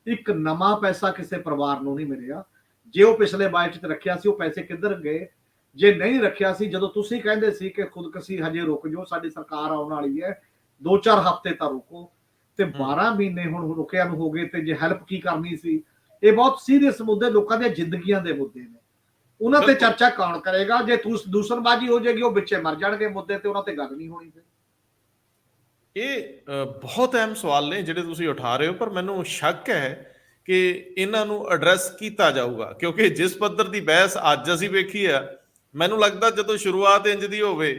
ਇੱਕ ਨਵਾਂ ਪੈਸਾ ਕਿਸੇ ਪਰਿਵਾਰ ਨੂੰ ਨਹੀਂ ਮਿਲਿਆ। ਜੇ ਉਹ ਪਿਛਲੇ ਬਜਟ 'ਚ ਰੱਖਿਆ ਸੀ ਉਹ ਪੈਸੇ ਕਿੱਧਰ ਗਏ, ਜੇ ਨਹੀਂ ਰੱਖਿਆ ਸੀ, ਜਦੋਂ ਤੁਸੀਂ ਕਹਿੰਦੇ ਸੀ ਕਿ ਖੁਦਕੁਸ਼ੀ ਹਜੇ ਰੁਕ ਜਾਓ, ਸਾਡੀ ਸਰਕਾਰ ਆਉਣ ਵਾਲੀ ਹੈ, 2-4 ਹਫ਼ਤੇ ਤਾਂ ਰੁਕੋ, ਤੇ 12 ਮਹੀਨੇ ਹੁਣ ਰੁਕਿਆ ਨੂੰ ਹੋ ਗਏ, ਤੇ ਜੇ ਹੈਲਪ ਕੀ ਕਰਨੀ ਸੀ। ਇਹ ਬਹੁਤ ਸੀਰੀਅਸ ਮੁੱਦੇ, ਲੋਕਾਂ ਦੀਆਂ ਜ਼ਿੰਦਗੀਆਂ ਦੇ ਮੁੱਦੇ ਨੇ, ਉਹਨਾਂ ਤੇ ਚਰਚਾ ਕੌਣ ਕਰੇਗਾ। ਜੇ ਦੂਸਰਬਾਜ਼ੀ ਹੋ ਜਾਏਗੀ, ਉਹ ਵਿੱਚੇ ਮਰ ਜਾਣਗੇ ਮੁੱਦੇ ਤੇ, ਉਹਨਾਂ ਤੇ ਗੱਲ ਨਹੀਂ ਹੋਣੀ। ਇਹ ਬਹੁਤ ਅਹਿਮ ਸਵਾਲ ਨੇ ਜਿਹੜੇ ਤੁਸੀਂ ਉਠਾ ਰਹੇ ਹੋ, ਪਰ ਮੈਨੂੰ ਸ਼ੱਕ ਹੈ ਕਿ ਇਹਨਾਂ ਨੂੰ ਐਡਰੈਸ ਕੀਤਾ ਜਾਊਗਾ, ਕਿਉਂਕਿ ਜਿਸ ਪੱਧਰ ਦੀ ਬਹਿਸ ਅੱਜ ਅਸੀਂ ਵੇਖੀ ਆ, ਮੈਨੂੰ ਲੱਗਦਾ ਜਦੋਂ ਸ਼ੁਰੂਆਤ ਇੰਜ ਦੀ ਹੋਵੇ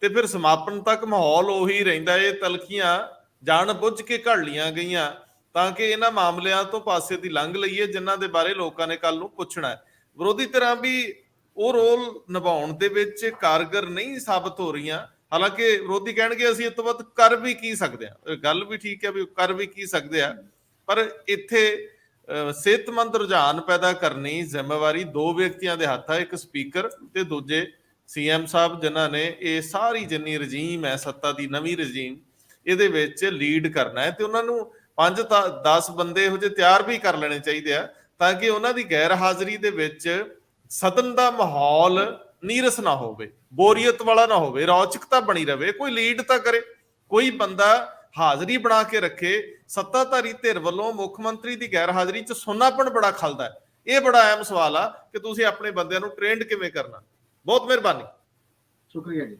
ਤੇ ਫਿਰ ਸਮਾਪਨ ਤੱਕ ਮਾਹੌਲ ਉਹੀ ਰਹਿੰਦਾ। ਇਹ ਤਲਖੀਆਂ ਜਾਣ ਬੁੱਝ ਕੇ ਘੜ ਲੀਆਂ ਗਈਆਂ ਤਾਂ ਕਿ ਇਹਨਾਂ ਮਾਮਲਿਆਂ ਤੋਂ ਪਾਸੇ ਦੀ ਲੰਘ ਲਈਏ ਜਿਨ੍ਹਾਂ ਦੇ ਬਾਰੇ ਲੋਕਾਂ ਨੇ ਕੱਲ ਨੂੰ ਪੁੱਛਣਾ ਹੈ। ਵਿਰੋਧੀ ਧਿਰਾਂ ਵੀ ਉਹ ਰੋਲ ਨਿਭਾਉਣ ਦੇ ਵਿੱਚ ਕਾਰਗਰ ਨਹੀਂ ਸਾਬਤ ਹੋ ਰਹੀਆਂ। ਹਾਲਾਂਕਿ ਵਿਰੋਧੀ ਕਹਿਣਗੇ ਅਸੀਂ ਇਸ ਤੋਂ ਵੱਧ ਕਰ ਵੀ ਕੀ ਸਕਦੇ ਹਾਂ, ਗੱਲ ਵੀ ਠੀਕ ਹੈ ਵੀ ਕਰ ਵੀ ਕੀ ਸਕਦੇ ਆ, ਪਰ ਇੱਥੇ ਸਿਹਤਮੰਦ ਰੁਝਾਨ ਪੈਦਾ ਕਰਨੀ ਜ਼ਿੰਮੇਵਾਰੀ 2 ਵਿਅਕਤੀਆਂ ਦੇ ਹੱਥ ਆ, ਇੱਕ ਸਪੀਕਰ ਤੇ ਦੂਜੇ ਸੀਐਮ ਸਾਹਿਬ, ਜਿਨ੍ਹਾਂ ਨੇ ਇਹ ਸਾਰੀ ਜਿੰਨੀ ਰਜੀਮ ਹੈ, ਸੱਤਾ ਦੀ ਨਵੀਂ ਰਜੀਮ, ਇਹਦੇ ਵਿੱਚ ਲੀਡ ਕਰਨਾ ਹੈ। ਤੇ ਉਹਨਾਂ ਨੂੰ 5-10 ਬੰਦੇ ਇਹੋ ਜਿਹੇ ਤਿਆਰ ਵੀ ਕਰ ਲੈਣੇ ਚਾਹੀਦੇ ਆ ਤਾਂ ਕਿ ਉਹਨਾਂ ਦੀ ਗੈਰ ਹਾਜ਼ਰੀ ਦੇ ਵਿੱਚ ਸਦਨ ਦਾ ਮਾਹੌਲ ਨੀਰਸ ਨਾ ਹੋਵੇ, ਬੋਰੀਅਤ ਵਾਲਾ ਨਾ ਹੋਵੇ, ਰੌਚਕਤਾ ਬਣੀ ਰਵੇ, ਕੋਈ ਲੀਡ ਤਾਂ ਕਰੇ, ਕੋਈ ਬੰਦਾ ਹਾਜ਼ਰੀ ਬਣਾ ਕੇ ਰੱਖੇ। ਸੱਤਾਧਾਰੀ ਧਿਰ ਵੱਲੋਂ ਮੁੱਖ ਮੰਤਰੀ ਦੀ ਗੈਰ ਹਾਜ਼ਰੀ 'ਚ ਸੁੰਨਾਪਣ ਬੜਾ ਖਲਦਾ ਹੈ। ਇਹ ਬੜਾ ਅਹਿਮ ਸਵਾਲ ਆ ਕਿ ਤੁਸੀਂ ਆਪਣੇ ਬੰਦਿਆਂ ਨੂੰ ਟ੍ਰੇਨਡ ਕਿਵੇਂ ਕਰਨਾ। ਬਹੁਤ ਮਿਹਰਬਾਨੀ, ਸ਼ੁਕਰੀਆ ਜੀ।